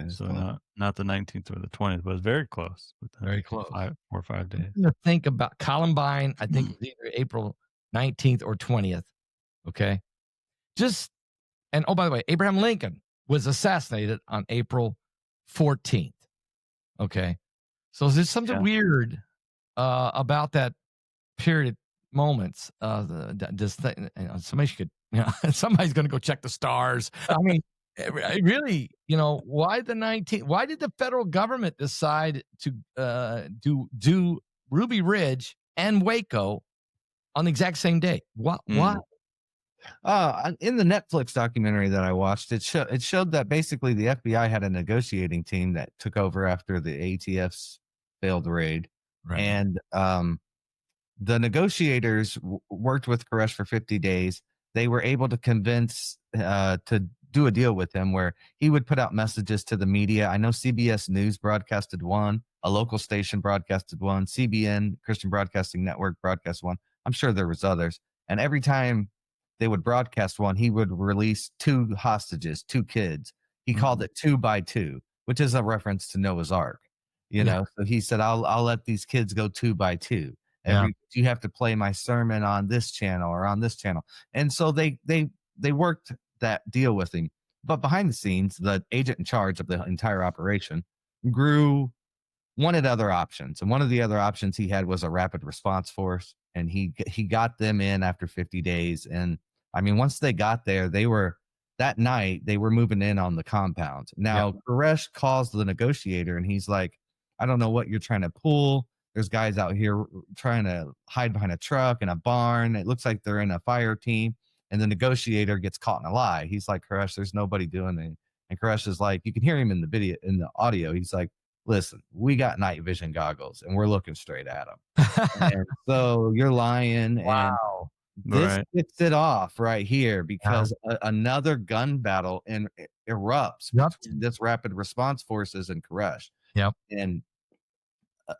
So not the 19th or the 20th, but it's very close. Very close. 4 or 5 days. Think about Columbine. I think it was either April 19th or 20th. Okay. And by the way, Abraham Lincoln was assassinated on April 14th. Okay. So there's something weird about that period moments. Somebody could, somebody's going to go check the stars. I mean, really, why the 19th? Why did the federal government decide to do Ruby Ridge and Waco on the exact same day? Why? In the Netflix documentary that I watched, it showed that basically the FBI had a negotiating team that took over after the ATF's failed raid, right. And the negotiators worked with Koresh for 50 days. They were able to convince to do a deal with him where he would put out messages to the media. I know CBS News broadcasted one, a local station broadcasted one, CBN, Christian Broadcasting Network, broadcast one. I'm sure there was others. And every time they would broadcast one, he would release 2 hostages, 2 kids. He called it 2 by 2, which is a reference to Noah's Ark. So he said, I'll let these kids go 2 by 2. You have to play my sermon on this channel or on this channel. And so they worked that deal with him. But behind the scenes, the agent in charge of the entire operation wanted other options. And one of the other options he had was a rapid response force. And he got them in after 50 days. And I mean, once they got there, that night they were moving in on the compound. Now, Koresh calls the negotiator and he's like, I don't know what you're trying to pull. There's guys out here trying to hide behind a truck in a barn. It looks like they're in a fire team. And the negotiator gets caught in a lie. He's like, Koresh, there's nobody doing it. And Koresh is like, you can hear him in the video, in the audio. He's like, listen, we got night vision goggles and we're looking straight at him. And so you're lying. Wow. And this kicks it off right here because another gun battle erupts between this rapid response forces and Koresh. Yep. And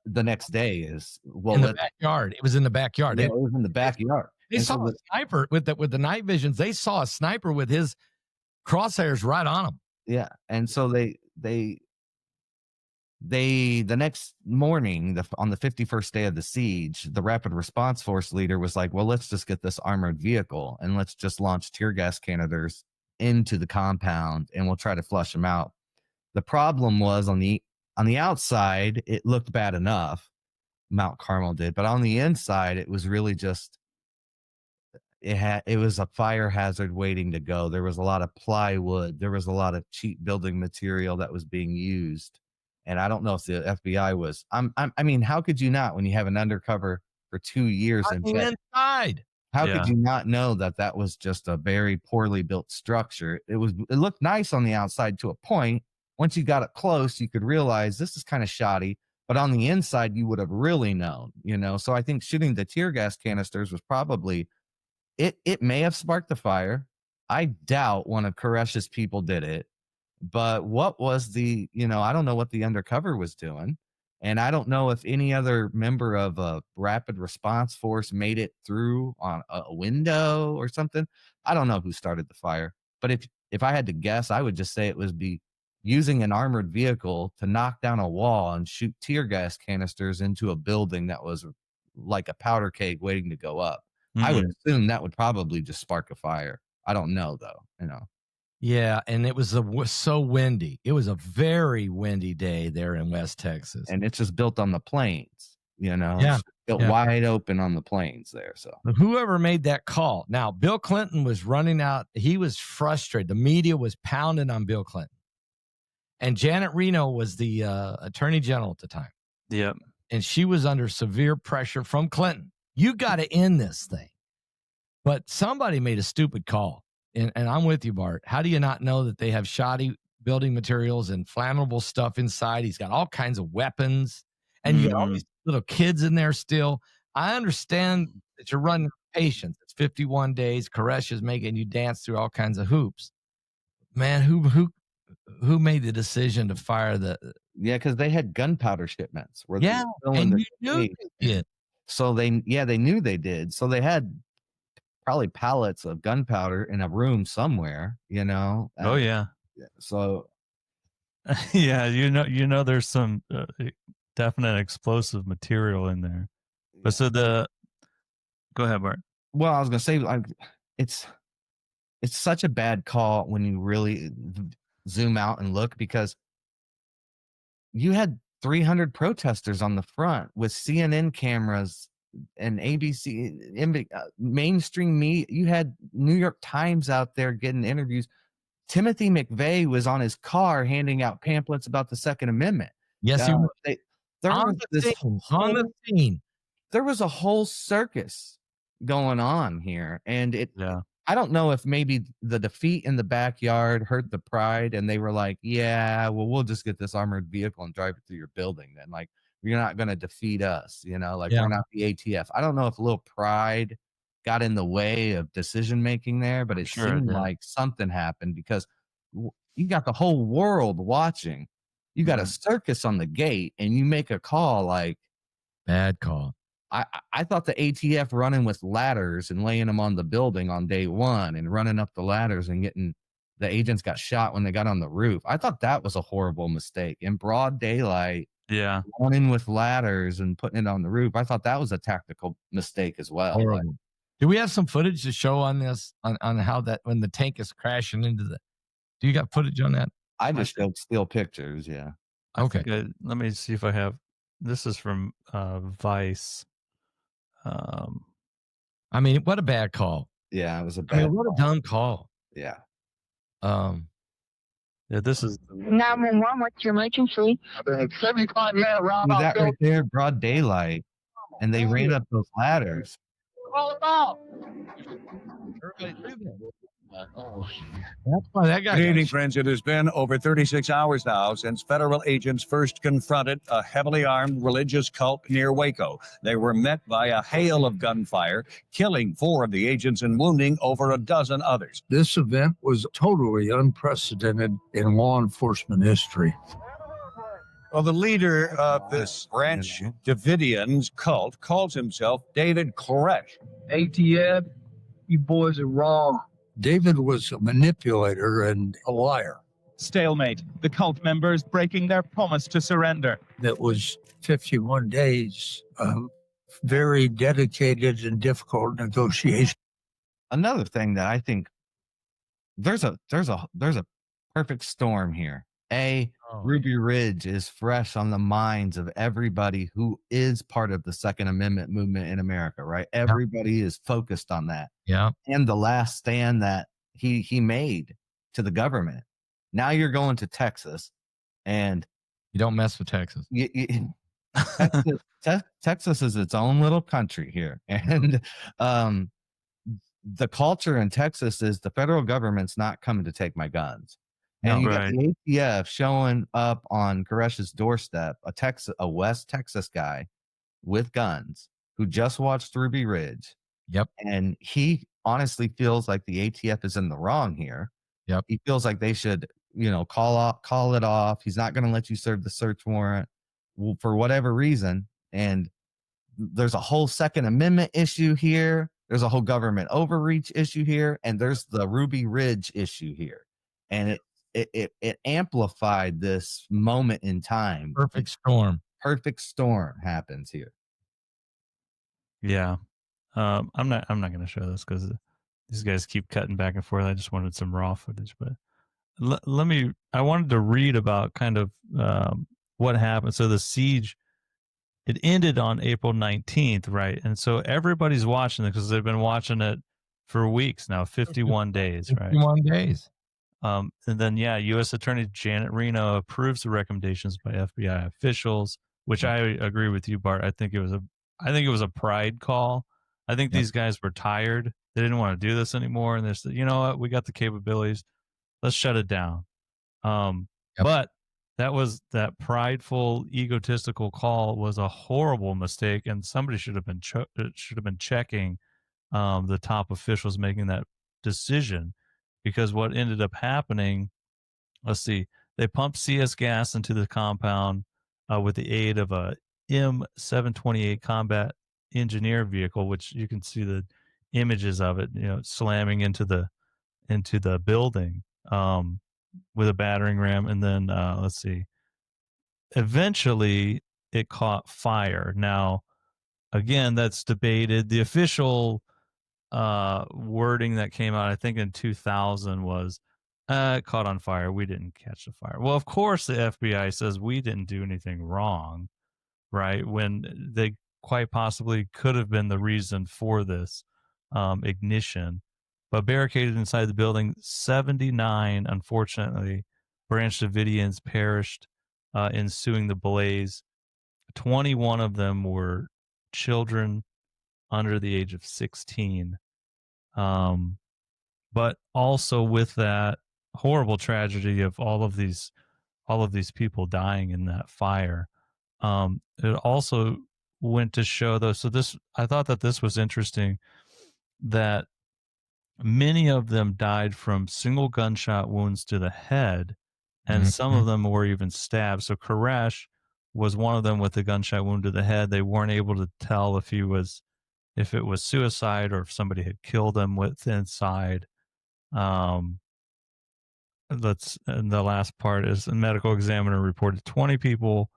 the next day is in the backyard. It was in the backyard. Yeah, it was in the backyard. They saw a sniper with the night visions. They saw a sniper with his crosshairs right on him. Yeah, and so the next morning, on the 51st day of the siege, the rapid response force leader was like, well, let's just get this armored vehicle and let's just launch tear gas canisters into the compound and we'll try to flush them out. The problem was on the outside, it looked bad enough. Mount Carmel did, but on the inside, it was really just it was a fire hazard waiting to go. There was a lot of plywood. There was a lot of cheap building material that was being used. And I don't know if the FBI was. I mean, how could you not when you have an undercover for 2 years On and the inside. how Yeah. could you not know that that was just a very poorly built structure? It looked nice on the outside to a point. Once you got it close, you could realize this is kind of shoddy. But on the inside, you would have really known, So I think shooting the tear gas canisters was probably it may have sparked the fire. I doubt one of Koresh's people did it. But what was I don't know what the undercover was doing. And I don't know if any other member of a rapid response force made it through on a window or something. I don't know who started the fire. But if I had to guess, I would just say it was using an armored vehicle to knock down a wall and shoot tear gas canisters into a building that was like a powder keg waiting to go up. I would assume that would probably just spark a fire. I don't know though, Yeah, and it was so windy. It was a very windy day there in West Texas. And it's just built on the plains, Yeah, It's built yeah. wide open on the plains there. So Whoever made that call. Now, Bill Clinton was running out. He was frustrated. The media was pounding on Bill Clinton. And Janet Reno was the attorney general at the time. Yep. And she was under severe pressure from Clinton. You got to end this thing. But somebody made a stupid call. And I'm with you, Bart. How do you not know that they have shoddy building materials and flammable stuff inside? He's got all kinds of weapons. And you got all these little kids in there still. I understand that you're running patience. It's 51 days. Koresh is making you dance through all kinds of hoops. Man, who made the decision to fire the? yeah, because they had gunpowder shipments. Where Yeah, and you knew grenades. they did. So they knew they did. So they had probably pallets of gunpowder in a room somewhere, Oh yeah. So yeah, there's some definite explosive material in there. But go ahead, Bart. well, I was gonna say, it's such a bad call when you really zoom out and look, because you had 300 protesters on the front with CNN cameras and ABC, mainstream media. You had New York Times out there getting interviews. Timothy McVeigh was on his car handing out pamphlets about the Second Amendment. Yes, he was. On the scene. There was a whole circus going on here, and Yeah. I don't know if maybe the defeat in the backyard hurt the pride, and they were like, yeah, well, we'll just get this armored vehicle and drive it through your building then. Like, you're not going to defeat us, Yeah. we're not the ATF. I don't know if a little pride got in the way of decision making there, but it Sure, seemed yeah. like something happened, because you got the whole world watching. You got a circus on the gate, and you make a call like, Bad call. I thought the ATF running with ladders and laying them on the building on day one and running up the ladders and getting the agents got shot when they got on the roof. I thought that was a horrible mistake in broad daylight, Yeah. running with ladders and putting it on the roof. I thought that was a tactical mistake as well. Horrible. Do we have some footage to show on this, on how that when the tank is crashing into the? Do you got footage on that? I just showed still pictures. Yeah. Okay. Let me see if I have. This is from Vice. I mean, what a bad call. Yeah. It was a I bad. mean, what a dumb call. Yeah. Yeah, this is 911, what's your emergency? 75-minute round With that right there, broad daylight, and they ran up those ladders. Call it out. That's why that guy. Good got evening, shot. friends. It has been over 36 hours now since federal agents first confronted a heavily armed religious cult near Waco. They were met by a hail of gunfire, killing 4 of the agents and wounding over a dozen others. This event was totally unprecedented in law enforcement history. Well, the leader of this Branch Davidians cult calls himself David Koresh. ATF, you boys are wrong. David was a manipulator and a liar. Stalemate. The cult members breaking their promise to surrender. That was 51 days of very dedicated and difficult negotiation. Another thing that I think there's a perfect storm here. Ruby Ridge is fresh on the minds of everybody who is part of the Second Amendment movement in America, right? Everybody is focused on that. Yeah. And the last stand that he made to the government. Now you're going to Texas, and You don't mess with Texas. Texas is its own little country here. And the culture in Texas is the federal government's not coming to take my guns. And you got the ATF showing up on Koresh's doorstep, a West Texas guy with guns who just watched Ruby Ridge. Yep. And he honestly feels like the ATF is in the wrong here. Yep. He feels like they should, call it off. He's not going to let you serve the search warrant for whatever reason. And there's a whole Second Amendment issue here. There's a whole government overreach issue here. And there's the Ruby Ridge issue here. And it amplified this moment in time. Perfect storm Happens here. Yeah. I'm not going to show this because these guys keep cutting back and forth. I just wanted some raw footage, but I wanted to read about kind of what happened. So the siege, it ended on April 19th, right? And so everybody's watching it because they've been watching it for weeks now, 51 days, right? 51 days. And then, U.S. Attorney Janet Reno approves the recommendations by FBI officials, which I agree with you, Bart. I think it was a pride call. I think these guys were tired. They didn't want to do this anymore. And they said, you know what? We got the capabilities. Let's shut it down. But that prideful, egotistical call was a horrible mistake. And somebody should have been checking the top officials making that decision, because what ended up happening, they pumped CS gas into the compound with the aid of a M728 combat engineer vehicle, which you can see the images of it, slamming into the building with a battering ram. And then eventually it caught fire. Now, again, that's debated. The official wording that came out, I think in 2000, was it caught on fire. We didn't catch the fire. Well, of course, the FBI says we didn't do anything wrong, right? When they quite possibly could have been the reason for this ignition. But barricaded inside the building, 79, unfortunately, Branch Davidians perished ensuing the blaze. 21 of them were children under the age of 16. But also with that horrible tragedy of all of these people dying in that fire, it also went to show, though. So I thought that this was interesting, that many of them died from single gunshot wounds to the head, and some of them were even stabbed. So Koresh was one of them with a gunshot wound to the head. They weren't able to tell if it was suicide or if somebody had killed him with inside. And the last part is, a medical examiner reported 20 people,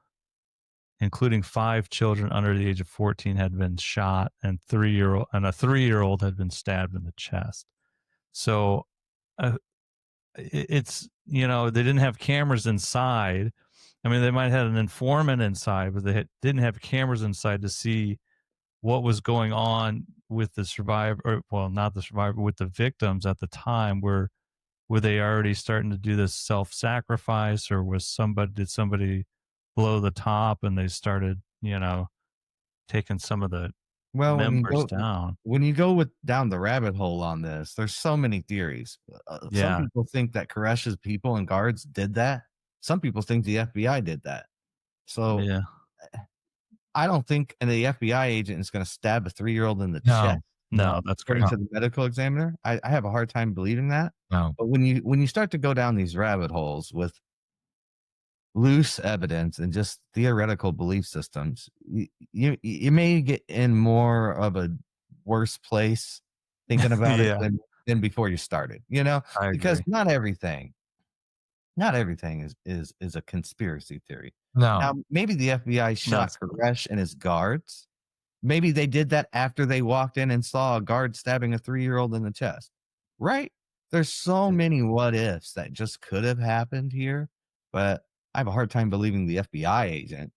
including 5 children under the age of 14, had been shot, and a 3-year-old had been stabbed in the chest. So it's, they didn't have cameras inside. I mean, they might have had an informant inside, but they didn't have cameras inside to see what was going on with the survivor, or, well, not the survivor, with the victims at the time. Were they already starting to do this self-sacrifice, or did somebody blow the top and they started, taking some of the members down? When you go down the rabbit hole on this, there's so many theories. Some people think that Koresh's people and guards did that. Some people think the FBI did that. So I don't think the FBI agent is going to stab a 3-year-old in the chest. No, that's great. According to the medical examiner, I have a hard time believing that. No. But when you start to go down these rabbit holes with loose evidence and just theoretical belief systems, you may get in more of a worse place thinking about it than before you started. Because agree. not everything is a conspiracy theory. No. Now, maybe the FBI shot Koresh and his guards. Maybe they did that after they walked in and saw a guard stabbing a 3-year-old in the chest. Right? There's so many what ifs that just could have happened here. but I have a hard time believing the FBI agent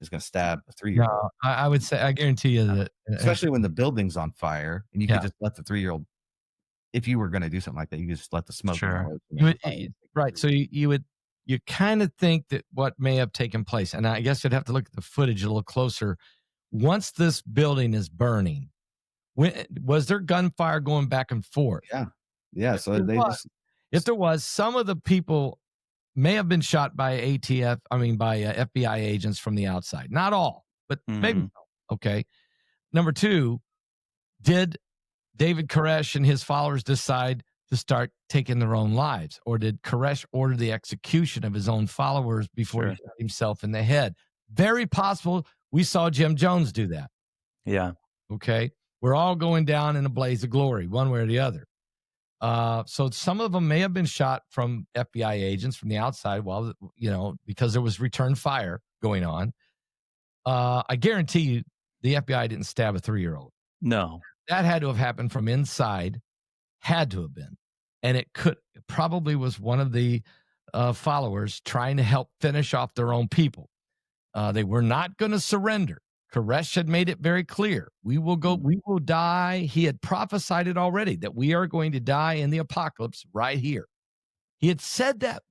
is going to stab a 3-year-old. No, I would say, I guarantee you that, especially when the building's on fire and you could just let the 3-year-old, if you were going to do something like that, you could just let the smoke. Sure. Right. So you kind of think that what may have taken place, and I guess you'd have to look at the footage a little closer. Once this building is burning, was there gunfire going back and forth? Yeah. So if there was, some of the people may have been shot by FBI agents from the outside. Not all, but maybe so. Okay. Number two, did David Koresh and his followers decide to start taking their own lives? Or did Koresh order the execution of his own followers before he shot himself in the head? Very possible. We saw Jim Jones do that. Yeah. Okay. We're all going down in a blaze of glory, one way or the other. So some of them may have been shot from FBI agents from the outside while, because there was return fire going on. I guarantee you the FBI didn't stab a 3-year-old. No. That had to have happened from inside. Had to have been. And it probably was one of the followers trying to help finish off their own people. They were not going to surrender. Koresh had made it very clear. We will die. He had prophesied it already, that we are going to die in the apocalypse right here. He had said that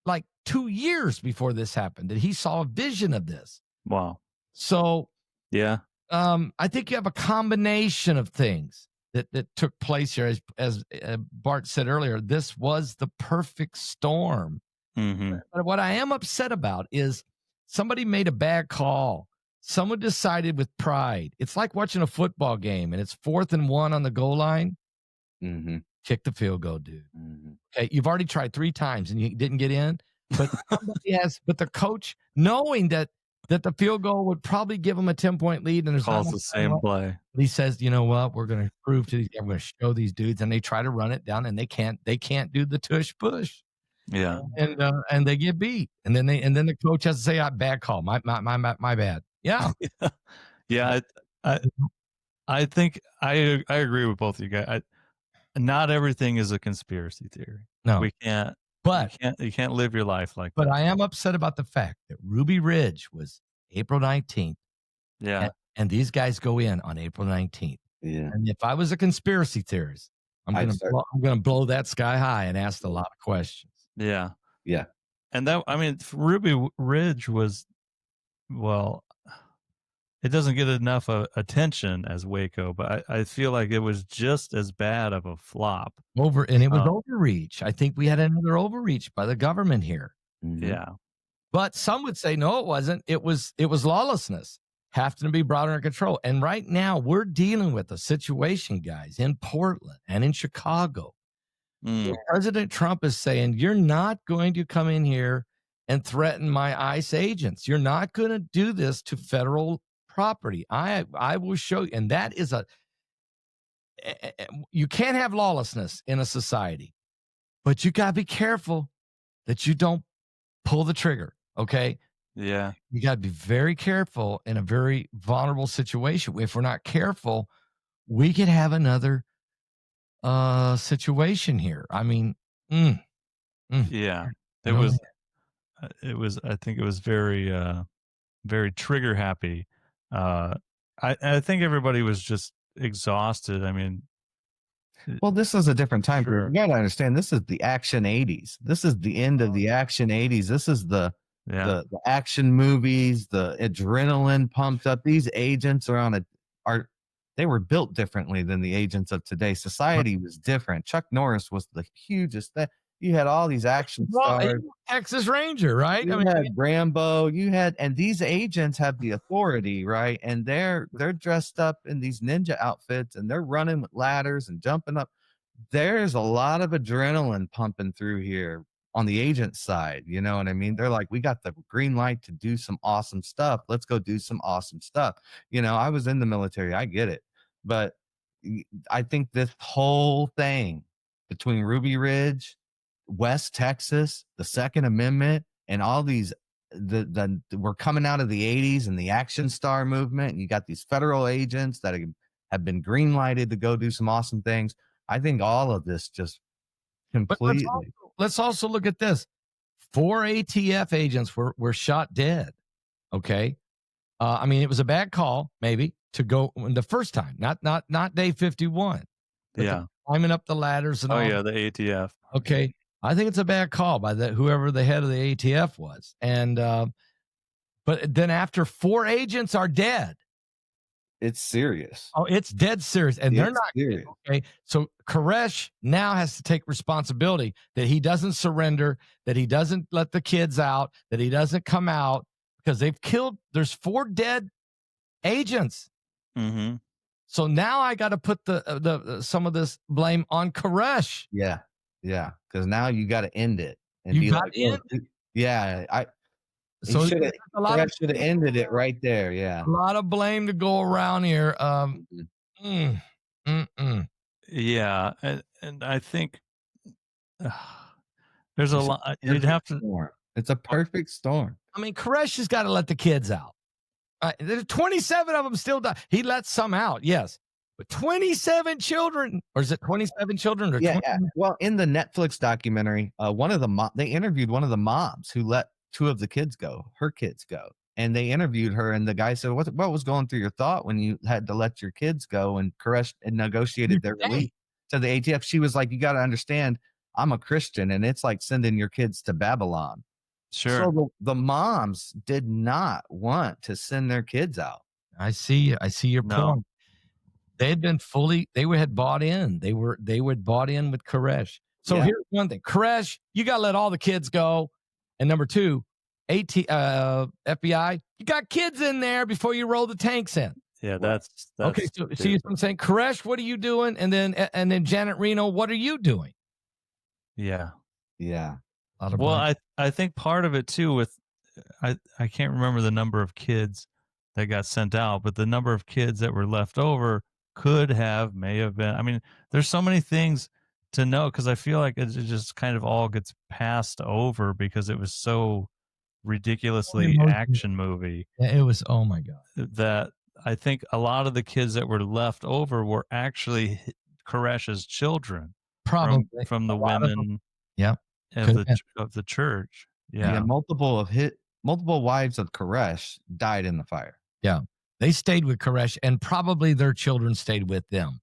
like 2 years before this happened, that he saw a vision of this. Wow. So, yeah. I think you have a combination of things that took place here. As Bart said earlier, this was the perfect storm. Mm-hmm. But what I am upset about is somebody made a bad call. Someone decided with pride. It's like watching a football game and it's 4th and 1 on the goal line. Mm-hmm. Kick the field goal, dude. Mm-hmm. Okay, you've already tried 3 times and you didn't get in. But but the coach, knowing that the field goal would probably give them a 10-point lead, and there's calls the same play. He says, you know what? We're going to prove to these. I'm going to show these dudes, and they try to run it down, and they can't do the tush push. Yeah, and they get beat, and then the coach has to say, "Bad call, my bad." Yeah, yeah. I think I agree with both of you guys. Not everything is a conspiracy theory. No, we can't. But you can't live your life like that. But I am upset about the fact that Ruby Ridge was April 19th. Yeah. And these guys go in on April 19th. Yeah. And if I was a conspiracy theorist, I'm going to blow that sky high and ask a lot of questions. Yeah. Yeah. And Ruby Ridge was, it doesn't get enough attention as Waco, but I feel like it was just as bad of a flop. And it was overreach. I think we had another overreach by the government here. Mm-hmm. Yeah. But some would say, no, it wasn't. It was lawlessness, having to be brought under control. And right now we're dealing with a situation, guys, in Portland and in Chicago. President Trump is saying, you're not going to come in here and threaten my ICE agents. You're not going to do this to federal property. I will show you. And that is you can't have lawlessness in a society, but you got to be careful that you don't pull the trigger. Okay. Yeah. You got to be very careful in a very vulnerable situation. If we're not careful, we could have another situation here. I mean, yeah, it was, I think it was very, very trigger happy. I think everybody was just exhausted. I mean, well, this is a different time. Sure. You got to understand, this is the action 80s. This is the end of the action 80s. This is the action movies, the adrenaline pumped up. These agents they were built differently than the agents of today. Society was different. Chuck Norris was the hugest thing. You had all these action stars. Texas Ranger, right? You had Rambo. And these agents have the authority, right? And they're dressed up in these ninja outfits, and they're running with ladders and jumping up. There's a lot of adrenaline pumping through here on the agent side. You know what I mean? They're like, we got the green light to do some awesome stuff. Let's go do some awesome stuff. I was in the military. I get it. But I think this whole thing between Ruby Ridge, West Texas, the Second Amendment, and all these, we're coming out of the 80s and the action star movement. And you got these federal agents that have been green lighted to go do some awesome things. I think all of this just completely. Let's also look at this. 4 ATF agents were shot dead. Okay. I mean, it was a bad call, maybe, to go the first time, not day 51. But Yeah. climbing up the ladders and Oh all. yeah, the ATF. Okay. I think it's a bad call by whoever the head of the ATF was. And but then after 4 agents are dead. It's serious. Oh, it's dead serious. And they're not serious. okay. So Koresh now has to take responsibility that he doesn't surrender, that he doesn't let the kids out, that he doesn't come out, because they've killed, there's 4 dead agents. Mm-hmm. So now I got to put the some of this blame on Koresh. Yeah. Yeah. Because now you got to end it. And You be got like, to end "Look, yeah, So should have a lot of ended it right there. Yeah. a lot of blame to go around here. Yeah, and I think there's a It's lot. You'd have to. storm. It's a perfect storm. I mean, Koresh has got to let the kids out. There's 27 of them still die. He lets some out, yes, but 27 children, or is it 27 children? Or Yeah, 20? yeah. Well, in the Netflix documentary, one of the they interviewed one of the moms who let 2 of the kids go, her kids go, and they interviewed her, and the guy said, "What was going through your thought when you had to let your kids go?" And Koresh had negotiated their release to the ATF. She was like, "You got to understand, I'm a Christian, and it's like sending your kids to Babylon." Sure. So the moms did not want to send their kids out. I see your No. point. They had bought in. They were bought in with Koresh. So Yeah. here's one thing. Koresh, you got to let all the kids go. And number 2, FBI, you got kids in there before you roll the tanks in. Yeah, that's Okay. So see what I'm saying? Koresh, what are you doing? And then Janet Reno, what are you doing? Yeah. Yeah. Well, I think part of it too with I can't remember the number of kids that got sent out, but the number of kids that were left over may have been. I mean, there's so many things to know, because I feel like it just kind of all gets passed over because it was so ridiculously action movie. It was, oh my God. That I think a lot of the kids that were left over were actually Koresh's children. Probably from the A lot of women. Yeah. Of the church. Yeah. Yeah, multiple wives of Koresh died in the fire. Yeah. They stayed with Koresh, and probably their children stayed with them,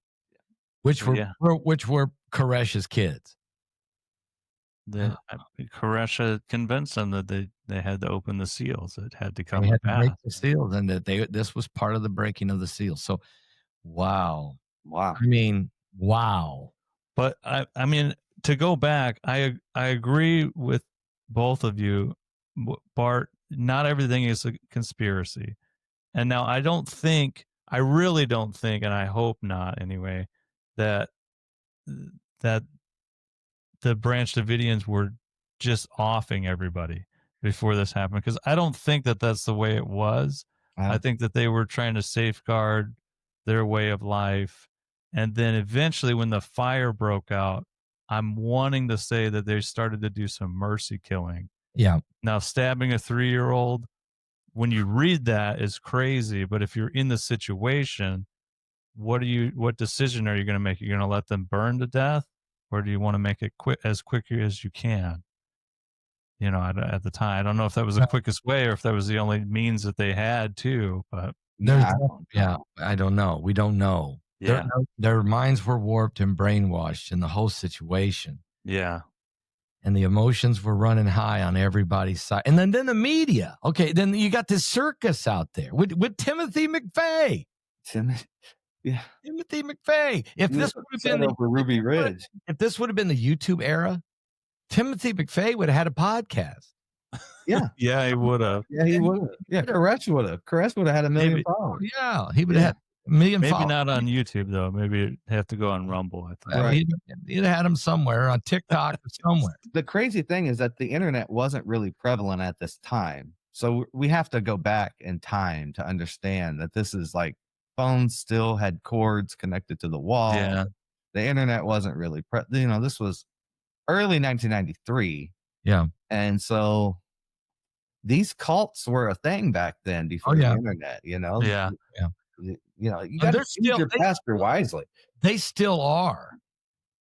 which were Koresh's kids. Koresh had convinced them that they had to open the seals. It had to come They had to to break pass. the seals, and that this was part of the breaking of the seals. So, wow. Wow. I mean, wow. But I mean, to go back, I agree with both of you, Bart. Not everything is a conspiracy. And now I really don't think, and I hope not anyway, that the Branch Davidians were just offing everybody before this happened, because I don't think that that's the way it was. Wow. I think that they were trying to safeguard their way of life. And then eventually when the fire broke out, I'm wanting to say that they started to do some mercy killing. Yeah. Now, stabbing a 3-year-old, when you read that, is crazy. But if you're in the situation, what decision are you going to make? You're going to let them burn to death, or do you want to make it as quickly as you can? You know, at the time, I don't know if that was the quickest way or if that was the only means that they had too. But I don't know. We don't know. Yeah. Their minds were warped and brainwashed in the whole situation. Yeah. And the emotions were running high on everybody's side. And then the media. Okay, then you got this circus out there with Timothy McVeigh. Yeah. Timothy McVeigh. If this would have been Ruby Ridge, if this would have been the YouTube era, Timothy McVeigh would have had a podcast. Yeah. Yeah, he would have. Yeah, he would have. Yeah, Koresh would have. Koresh would have had 1 million followers. Yeah, he would have had 1 million Maybe followers. not on YouTube though. Maybe it'd have to go on Rumble, I think. Right. He'd have had him somewhere on TikTok or somewhere. The crazy thing is that the internet wasn't really prevalent at this time. So we have to go back in time to understand that this is like phones still had cords connected to the wall. Yeah. The internet wasn't really, this was early 1993. Yeah. And so these cults were a thing back then before the internet, Yeah. You got to choose your pastor wisely. They still are.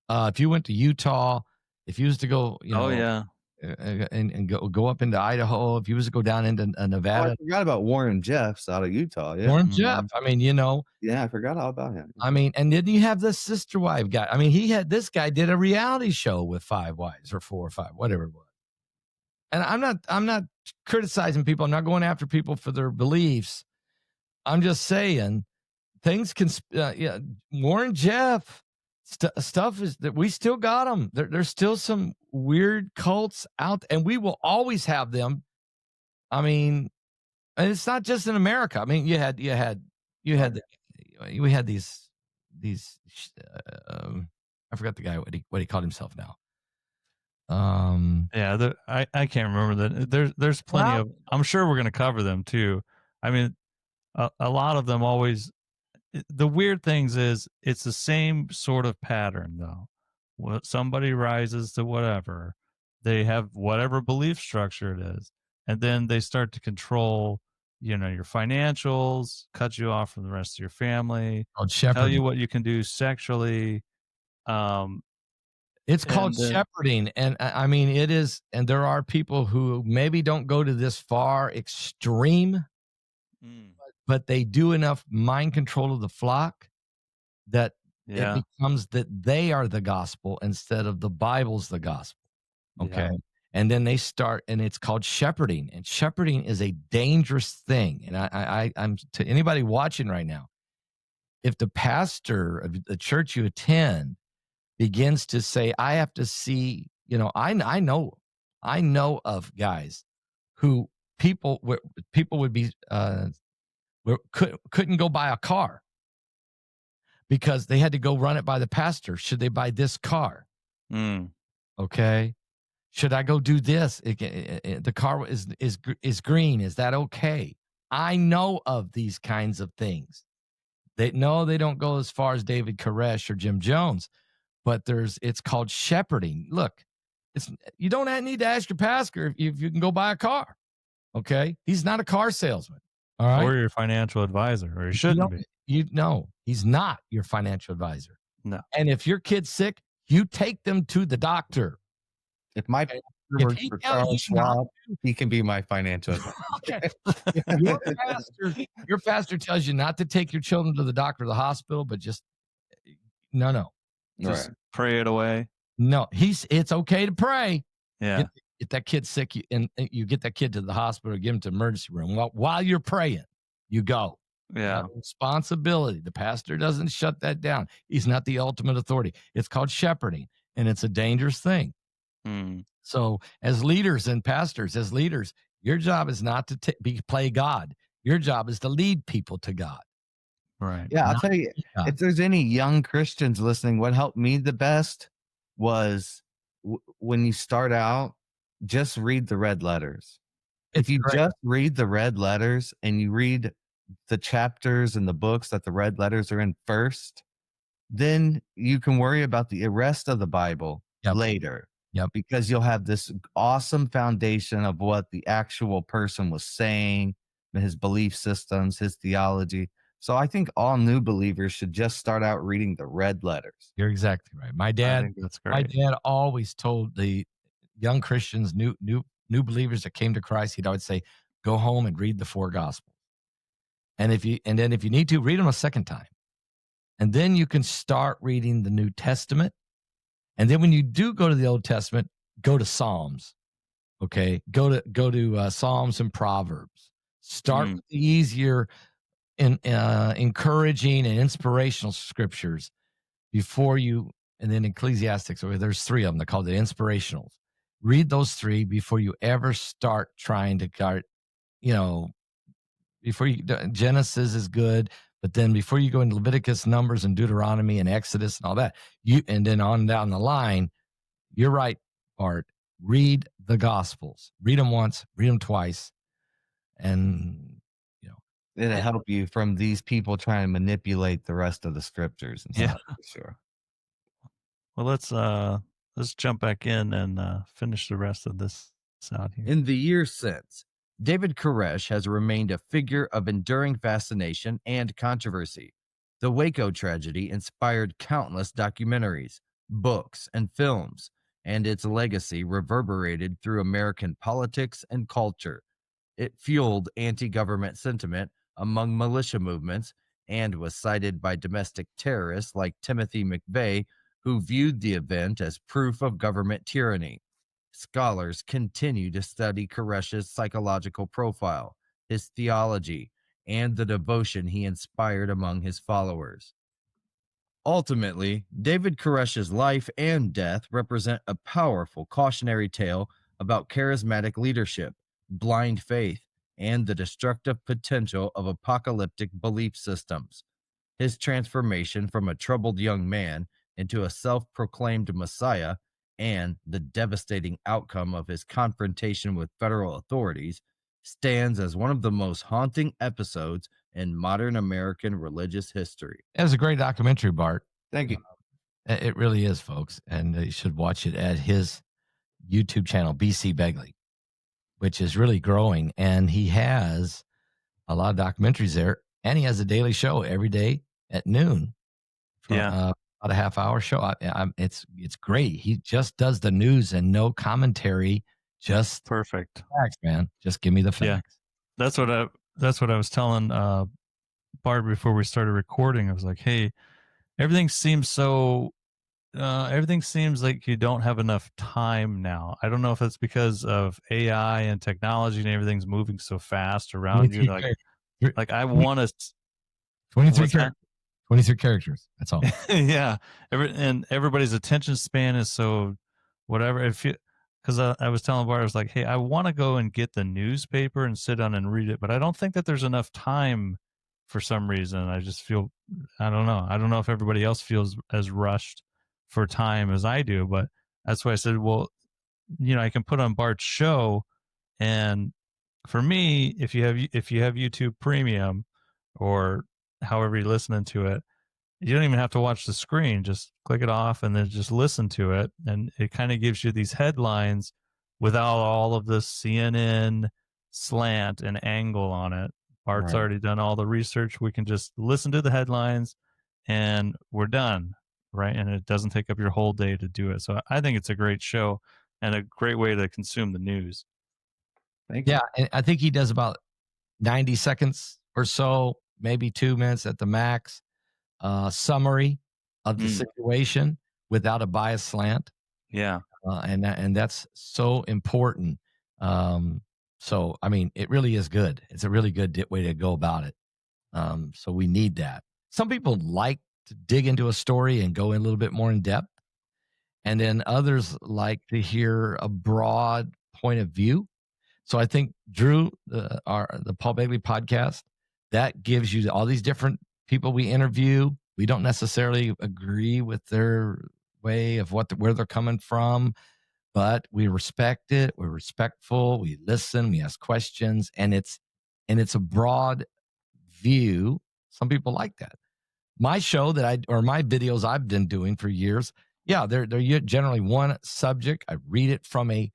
If you went to Utah, if you was to go, Oh yeah. and go up into Idaho. If you was to go down into Oh, I Nevada, forgot about Warren Jeffs out of Utah. Yeah. Warren Jeff. I mean, Yeah, I forgot all about him. I mean, and then you have the sister wife guy. I mean, this guy did a reality show with 5 wives or 4 or 5, whatever it was. And I'm not criticizing people. I'm not going after people for their beliefs. I'm just saying things can, Warren Jeff stuff is that we still got them. There's still some weird cults out, and we will always have them. I mean, and it's not just in America. I mean, we had these, I forgot the guy, what he called himself now. Yeah, I can't remember that. There's plenty of. I'm sure we're going to cover them too. I mean, a lot of them always. The weird things is it's the same sort of pattern though. Somebody rises to whatever, they have whatever belief structure it is, and then they start to control, your financials, cut you off from the rest of your family, tell you what you can do sexually. It's called shepherding, and I mean it is. And there are people who maybe don't go to this far extreme, but they do enough mind control of the flock that it becomes that they are the gospel instead of the Bible's the gospel. Okay. Yeah. And then they start, and it's called shepherding, and shepherding is a dangerous thing. And I'm to anybody watching right now, if the pastor of the church you attend begins to say, I have to see, I know of guys who people would be, couldn't go buy a car because they had to go run it by the pastor. Should they buy this car? Okay. Should I go do this? The car is green. Is that okay? I know of these kinds of things. They don't go as far as David Koresh or Jim Jones, but it's called shepherding. Look, you don't need to ask your pastor if you can go buy a car. Okay. He's not a car salesman. All right. Or your financial advisor, or he shouldn't be. He's not your financial advisor. No. And if your kid's sick, you take them to the doctor. If my pastor works for Charles Schwab, he can be my financial advisor. Okay. Your pastor tells you not to take your children to the doctor or the hospital, but just no. Just pray it away. No, it's okay to pray. Yeah. Get that kid sick, and you get that kid to the hospital, give him to the emergency room. While you're praying, you go. Yeah. Responsibility. The pastor doesn't shut that down. He's not the ultimate authority. It's called shepherding, and it's a dangerous thing. So as leaders and pastors, your job is not to play God. Your job is to lead people to God. Right. Yeah, I'll tell you, if there's any young Christians listening, what helped me the best was when you start out, just read the red letters. If you just read the red letters and you read the chapters and the books that the red letters are in first, then you can worry about the rest of the Bible later. Yep. Because you'll have this awesome foundation of what the actual person was saying, his belief systems, his theology. So I think all new believers should just start out reading the red letters. You're exactly right. My dad always told the young Christians, new believers that came to Christ, he'd always say, go home and read the 4 Gospels. And then if you need to, read them a second time. And then you can start reading the New Testament. And then when you do go to the Old Testament, go to Psalms. Okay. Go to Psalms and Proverbs. Start with the easier and encouraging and inspirational scriptures before you, and then Ecclesiastics, there's 3 of them. They're called the inspirationals. Read those 3 before you ever start trying to Genesis is good, but then before you go into Leviticus, Numbers, and Deuteronomy and Exodus and all that, and then on down the line, you're right, Art. Read the Gospels. Read them once, read them twice, and it'll help you from these people trying to manipulate the rest of the scriptures. And stuff, for sure. Well, let's jump back in and finish the rest of this out here. In the years since, David Koresh has remained a figure of enduring fascination and controversy. The Waco tragedy inspired countless documentaries, books, and films, and its legacy reverberated through American politics and culture. It fueled anti-government sentiment among militia movements and was cited by domestic terrorists like Timothy McVeigh, who viewed the event as proof of government tyranny. Scholars continue to study Koresh's psychological profile, his theology, and the devotion he inspired among his followers. Ultimately, David Koresh's life and death represent a powerful cautionary tale about charismatic leadership, blind faith, and the destructive potential of apocalyptic belief systems. His transformation from a troubled young man into a self-proclaimed Messiah and the devastating outcome of his confrontation with federal authorities stands as one of the most haunting episodes in modern American religious history. It's a great documentary, Bart. Thank you. It really is, folks. And you should watch it at his YouTube channel, BC Begley, which is really growing. And he has a lot of documentaries there. And he has a daily show every day at noon. Yeah. About a half-hour show. It's great. He just does the news and no commentary. Just perfect facts, man. Just give me the facts. Yeah. That's what I was telling Bart before we started recording. I was like, hey, everything seems like you don't have enough time now. I don't know if it's because of AI and technology and everything's moving so fast around you. Like I want to 23 characters. That's all. Yeah. And everybody's attention span is so whatever. Because I was telling Bart, I was like, hey, I want to go and get the newspaper and sit down and read it, but I don't think that there's enough time for some reason. I just feel, I don't know. I don't know if everybody else feels as rushed for time as I do, but that's why I said, well, I can put on Bart's show. And for me, if you have YouTube Premium or however you're listening to it, you don't even have to watch the screen. Just click it off and then just listen to it. And it kind of gives you these headlines without all of this CNN slant and angle on it. Bart's already done all the research. We can just listen to the headlines and we're done, right? And it doesn't take up your whole day to do it. So I think it's a great show and a great way to consume the news. Thank you. Yeah, and I think he does about 90 seconds or so, maybe 2 minutes at the max, summary of the situation without a bias slant. Yeah. And that's so important. So, I mean, it really is good. It's a really good way to go about it. So we need that. Some people like to dig into a story and go in a little bit more in depth. And then others like to hear a broad point of view. So I think Drew, the Paul Begley podcast, that gives you all these different people we interview. We don't necessarily agree with their way of where they're coming from, but we respect it. We're respectful. We listen. We ask questions, and it's a broad view. Some people like that. My show my videos I've been doing for years, yeah, they're generally one subject. I read it from a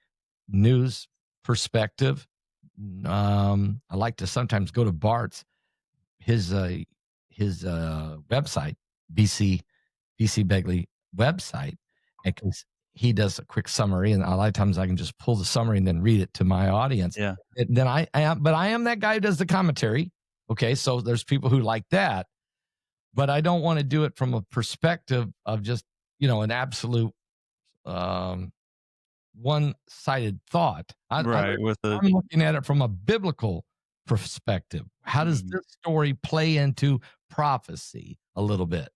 news perspective. I like to sometimes go to Bart's his website, BC Begley website, because he does a quick summary, and a lot of times I can just pull the summary and then read it to my audience. Yeah. And then I am that guy who does the commentary. Okay, so there's people who like that, but I don't want to do it from a perspective of just an absolute one-sided thought. I'm looking at it from a biblical perspective. How does this story play into prophecy a little bit?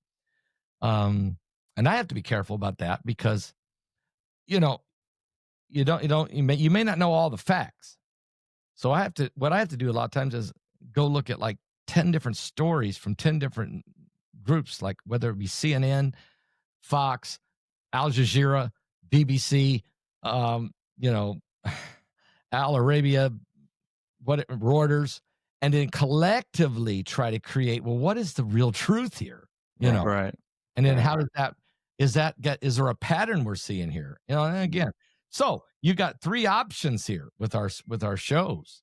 And I have to be careful about that because, you may not know all the facts. So what I have to do a lot of times is go look at like 10 different stories from 10 different groups, like whether it be CNN, Fox, Al Jazeera, BBC, Al Arabia, Reuters, and then collectively try to create, well, what is the real truth here? Right. And then how does is there a pattern we're seeing here? And again, so you got 3 options here with our shows,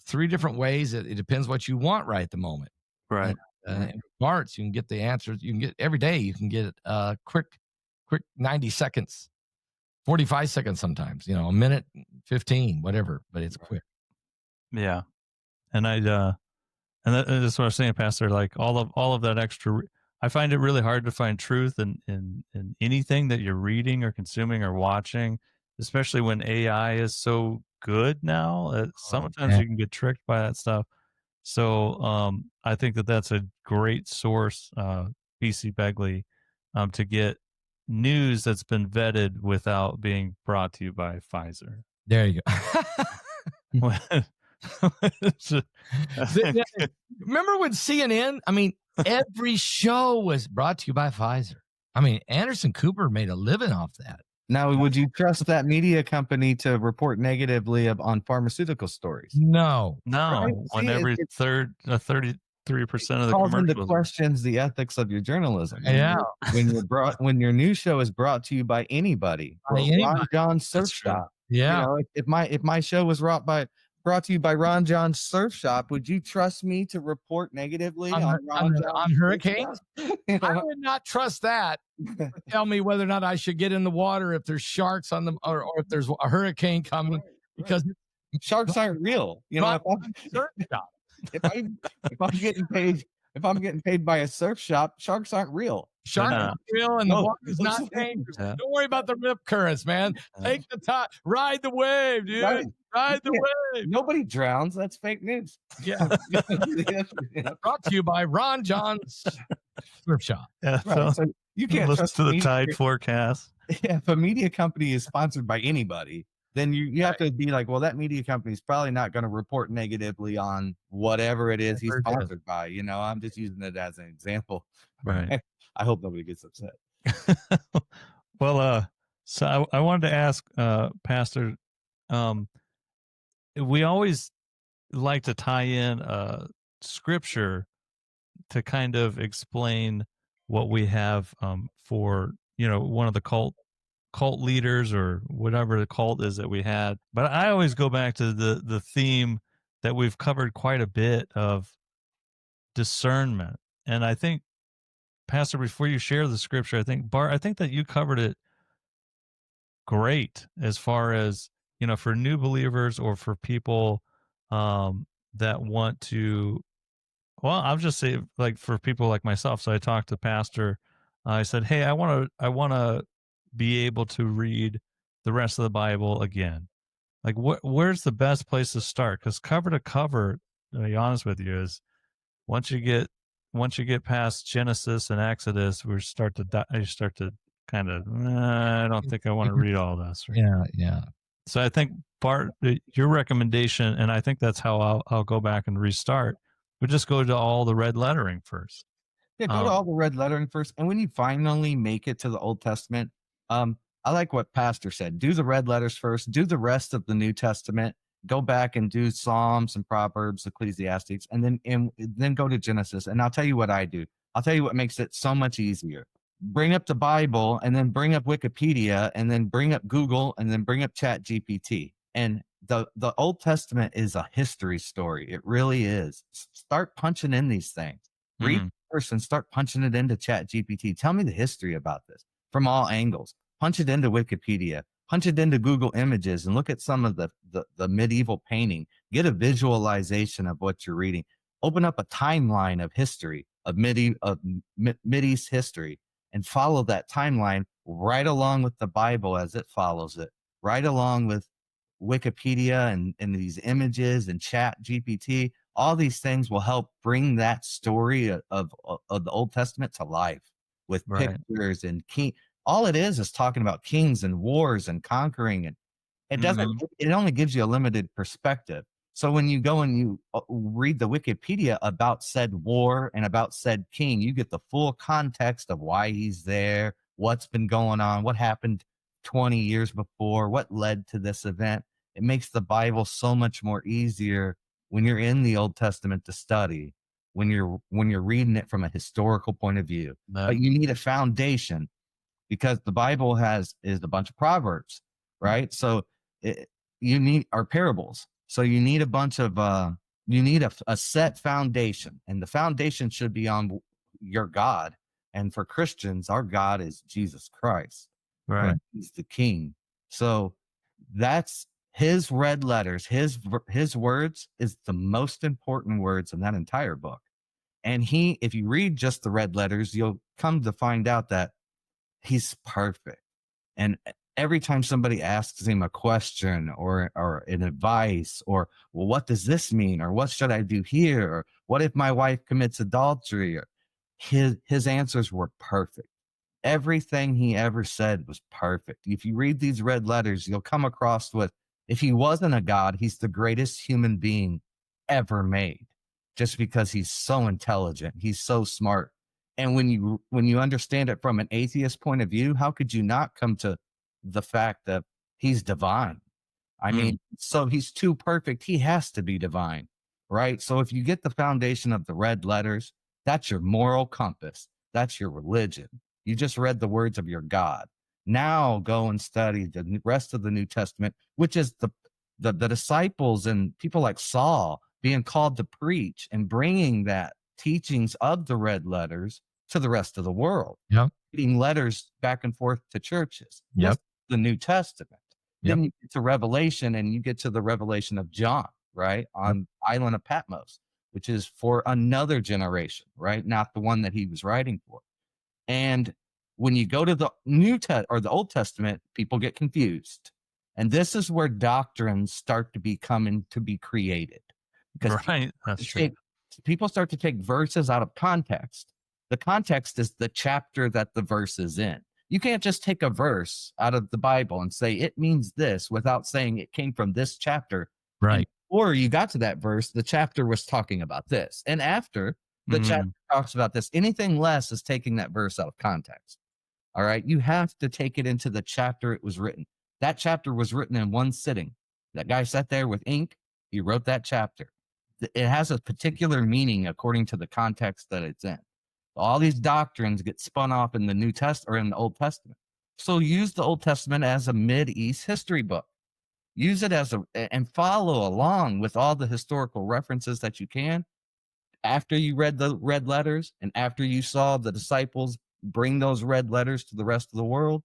3 different ways. It depends what you want right at the moment. Right. In Bart's, you can get the answers. You can get every day. You can get quick 90 seconds 45 seconds sometimes, a minute, 15, whatever, but it's quick. Yeah. And that's what I was saying, Pastor, like all of that extra, I find it really hard to find truth in anything that you're reading or consuming or watching, especially when AI is so good now. Sometimes you can get tricked by that stuff. So I think that's a great source, BC Begley, to get news that's been vetted without being brought to you by Pfizer. There you go. Remember when CNN, every show was brought to you by Pfizer. Anderson Cooper made a living off that. Now, would you trust that media company to report negatively on pharmaceutical stories? No. Right? When See, every 33% of the calls into commercials questions the ethics of your journalism. Yeah. When your news show is brought to you by anybody, Ron John Surf Shop. Yeah. If my show was brought to you by Ron John's Surf Shop, would you trust me to report negatively on hurricanes? I would not trust that. Tell me whether or not I should get in the water if there's sharks on them or if there's a hurricane coming, because sharks aren't real. If I'm getting paid by a surf shop, sharks aren't real. Sharks aren't real, and the water is not dangerous. Yeah. Don't worry about the rip currents, man. Take the time, ride the wave, dude. Ride the wave. Nobody drowns. That's fake news. Yeah. Brought to you by Ron John's Surf Shop. Yeah. So you can't listen to the tide forecast. Yeah, if a media company is sponsored by anybody, then you have to be like, well, that media company is probably not going to report negatively on whatever it is he's sponsored by. I'm just using it as an example. Right. I hope nobody gets upset. Well, so I wanted to ask, Pastor, we always like to tie in scripture to kind of explain what we have for, one of the cult leaders or whatever the cult is that we had. But I always go back to the theme that we've covered quite a bit of discernment. And I think, Pastor, before you share the scripture, I think that you covered it great as far as, for new believers or for people that want to, well, I'll just say like for people like myself. So I talked to Pastor. I said, hey, I want to be able to read the rest of the Bible again. Like where's the best place to start? Because cover to cover, to be honest with you, is once you get past Genesis and Exodus, you start to kind of, I don't think I want to read all this. Right? Yeah. So I think, Bart, your recommendation, and I think that's how I'll go back and restart, would just go to all the red lettering first. Yeah, go to all the red lettering first. And when you finally make it to the Old Testament, I like what Pastor said. Do the red letters first. Do the rest of the New Testament. Go back and do Psalms and Proverbs, Ecclesiastes, and then go to Genesis. And I'll tell you what I do. I'll tell you what makes it so much easier. Bring up the Bible, and then bring up Wikipedia, and then bring up Google, and then bring up Chat GPT. And the Old Testament is a history story. It really is. Start punching in these things. Read first and start punching it into Chat GPT. Tell me the history about this from all angles. Punch it into Wikipedia. Punch it into Google Images and look at some of the medieval painting. Get a visualization of what you're reading. Open up a timeline of history, of Mideast history, and follow that timeline right along with the Bible as it follows it, right along with Wikipedia and these images and Chat GPT. All these things will help bring that story of the Old Testament to life with pictures and all it is talking about kings and wars and conquering, and it doesn't. It only gives you a limited perspective. So when you go and you read the Wikipedia about said war and about said king, you get the full context of why he's there, what's been going on, what happened 20 years before, what led to this event. It makes the Bible so much more easier when you're in the Old Testament to study, when you're reading it from a historical point of view. But you need a foundation, because the Bible is a bunch of proverbs, right? So you need our parables. So you need a bunch of you need a set foundation, and the foundation should be on your God. And for Christians, our God is Jesus Christ. Right. He's the King. So that's his red letters. His words is the most important words in that entire book. And if you read just the red letters, you'll come to find out that he's perfect. And every time somebody asks him a question or an advice, or, well, what does this mean? Or what should I do here? Or what if my wife commits adultery? Or his answers were perfect. Everything he ever said was perfect. If you read these red letters, you'll come across with, if he wasn't a God, he's the greatest human being ever made, just because he's so intelligent. He's so smart. And when you understand it from an atheist point of view, how could you not come to the fact that he's divine? I mean, so he's too perfect. He has to be divine, right? So if you get the foundation of the red letters, that's your moral compass. That's your religion. You just read the words of your God. Now go and study the rest of the New Testament, which is the disciples and people like Saul being called to preach and bringing that teachings of the red letters to the rest of the world. Yep. Reading letters back and forth to churches. Yep. That's the New Testament. Yep. Then you get to Revelation, and you get to the revelation of John, right? On island of Patmos, which is for another generation, right? Not the one that he was writing for. And when you go to the the Old Testament, people get confused. And this is where doctrines start to be created. Because Right. That's true. People start to take verses out of context. The context is the chapter that the verse is in. You can't just take a verse out of the Bible and say it means this without saying it came from this chapter. Right. Or you got to that verse, the chapter was talking about this. And after the chapter talks about this, anything less is taking that verse out of context. All right. You have to take it into the chapter it was written. That chapter was written in one sitting. That guy sat there with ink. He wrote that chapter. It has a particular meaning according to the context that it's in. All these doctrines get spun off in the New Testament or in the Old Testament. So use the Old Testament as a Mid-East history book. Use it and follow along with all the historical references that you can. After you read the red letters and after you saw the disciples bring those red letters to the rest of the world,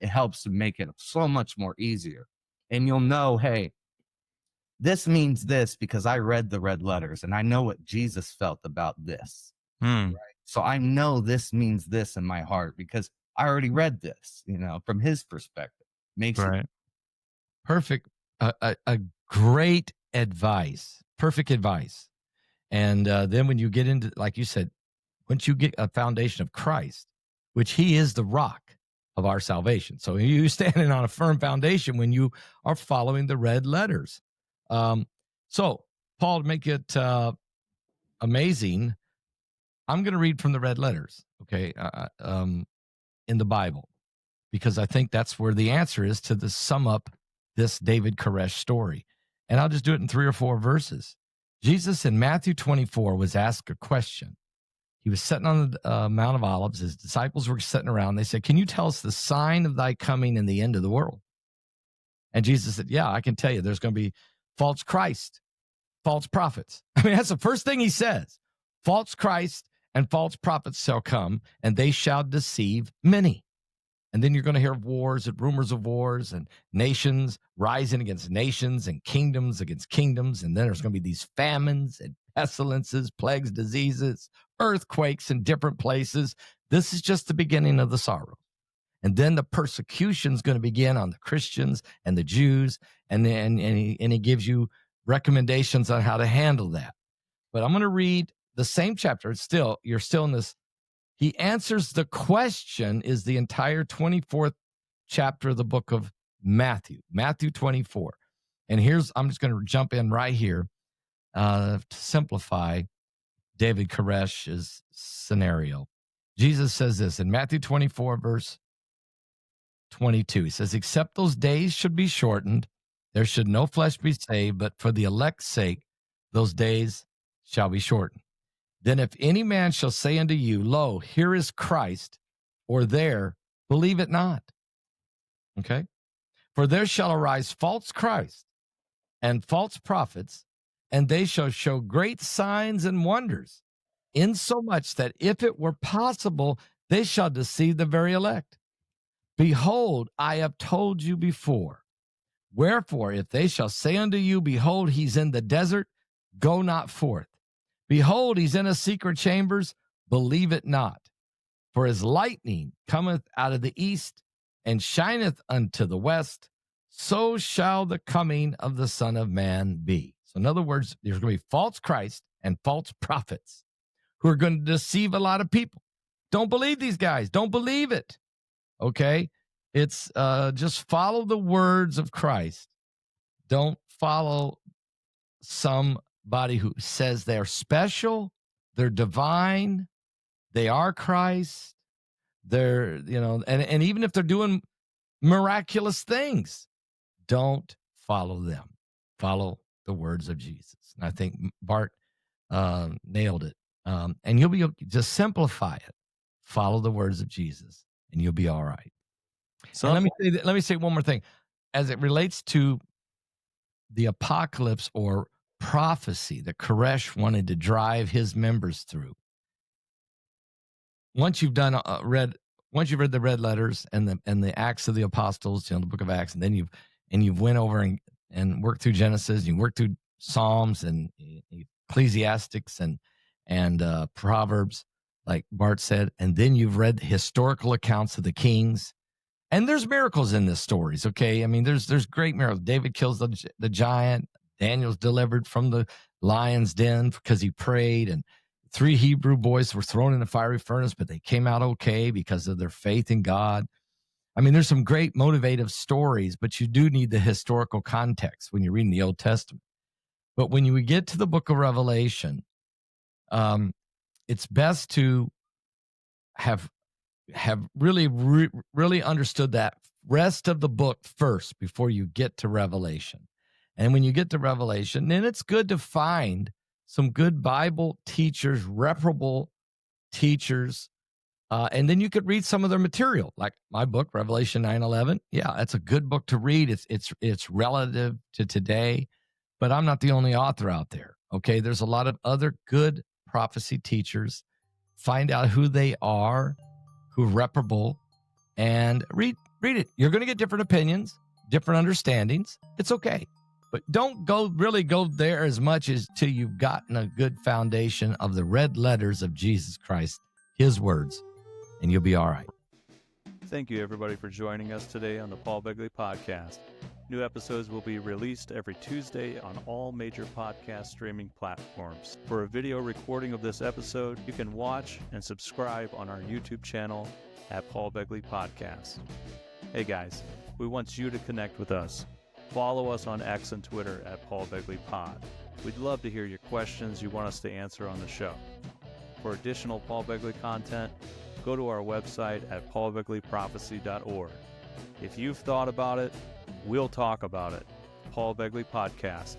it helps to make it so much more easier. And you'll know, hey, this means this because I read the red letters and I know what Jesus felt about this. Right? So I know this means this in my heart because I already read this, from his perspective. Makes it Perfect. A great advice. Perfect advice. And then when you get into, like you said, once you get a foundation of Christ, which he is the rock of our salvation. So you're standing on a firm foundation when you are following the red letters. So Paul, to make it amazing, I'm going to read from the red letters, okay, in the Bible, because I think that's where the answer is to sum up this David Koresh story. And I'll just do it in 3 or 4 verses. Jesus in Matthew 24 was asked a question. He was sitting on the Mount of Olives. His disciples were sitting around. They said, can you tell us the sign of thy coming and the end of the world? And Jesus said, yeah, I can tell you. There's going to be false Christ, false prophets. I mean, that's the first thing he says. False Christ and false prophets shall come, and they shall deceive many. And then you're going to hear of wars and rumors of wars and nations rising against nations and kingdoms against kingdoms. And then there's going to be these famines and pestilences, plagues, diseases, earthquakes in different places. This is just the beginning of the sorrow. And then the persecution is going to begin on the Christians and the Jews. And he gives you recommendations on how to handle that. But I'm going to read the same chapter. You're still in this. He answers the question is the entire 24th chapter of the book of Matthew 24. And I'm just going to jump in right here to simplify David Koresh's scenario. Jesus says this in Matthew 24, verse 22. He says, except those days should be shortened, there should no flesh be saved, but for the elect's sake, those days shall be shortened. Then if any man shall say unto you, lo, here is Christ, or there, believe it not. Okay? For there shall arise false Christ and false prophets, and they shall show great signs and wonders, insomuch that if it were possible, they shall deceive the very elect. Behold, I have told you before. Wherefore, if they shall say unto you, behold, he's in the desert, go not forth. Behold, he's in a secret chambers, believe it not. For as lightning cometh out of the east, and shineth unto the west, so shall the coming of the Son of Man be. So in other words, there's going to be false Christ and false prophets who are going to deceive a lot of people. Don't believe these guys. Don't believe it. Okay? It's just follow the words of Christ. Don't follow somebody who says they're special, they're divine, they are Christ. They're, and even if they're doing miraculous things, don't follow them. Follow the words of Jesus. And I think Bart nailed it. And you'll be, just simplify it. Follow the words of Jesus, and you'll be all right. So let me say one more thing. As it relates to the apocalypse or prophecy that Koresh wanted to drive his members through. Once you've done once you've read the red letters and the Acts of the Apostles, the book of Acts, and then you've went over and worked through Genesis, you worked through Psalms and Ecclesiastics and Proverbs, like Bart said, and then you've read historical accounts of the kings. And there's miracles in this stories, okay? I mean, there's great miracles. David kills the giant. Daniel's delivered from the lion's den because he prayed. And 3 Hebrew boys were thrown in a fiery furnace, but they came out okay because of their faith in God. I mean, there's some great motivative stories, but you do need the historical context when you're reading the Old Testament. But when you get to the book of Revelation, it's best to have really understood that rest of the book first before you get to Revelation. And when you get to Revelation, then it's good to find some good Bible teachers, reputable teachers, and then you could read some of their material, like my book, Revelation 9:11. Yeah, that's a good book to read. It's relative to today, but I'm not the only author out there. Okay, there's a lot of other good prophecy teachers. Find out who they are, who are reputable, and read it. You're going to get different opinions, different understandings. It's okay. But don't really go there as much as till you've gotten a good foundation of the red letters of Jesus Christ, his words, and you'll be all right. Thank you, everybody, for joining us today on the Paul Begley Podcast. New episodes will be released every Tuesday on all major podcast streaming platforms. For a video recording of this episode, you can watch and subscribe on our YouTube channel at Paul Begley Podcast. Hey guys, we want you to connect with us. Follow us on X and Twitter at Paul Begley Pod. We'd love to hear your questions you want us to answer on the show. For additional Paul Begley content, go to our website at paulbegleyprophecy.org. If you've thought about it, we'll talk about it. Paul Begley Podcast.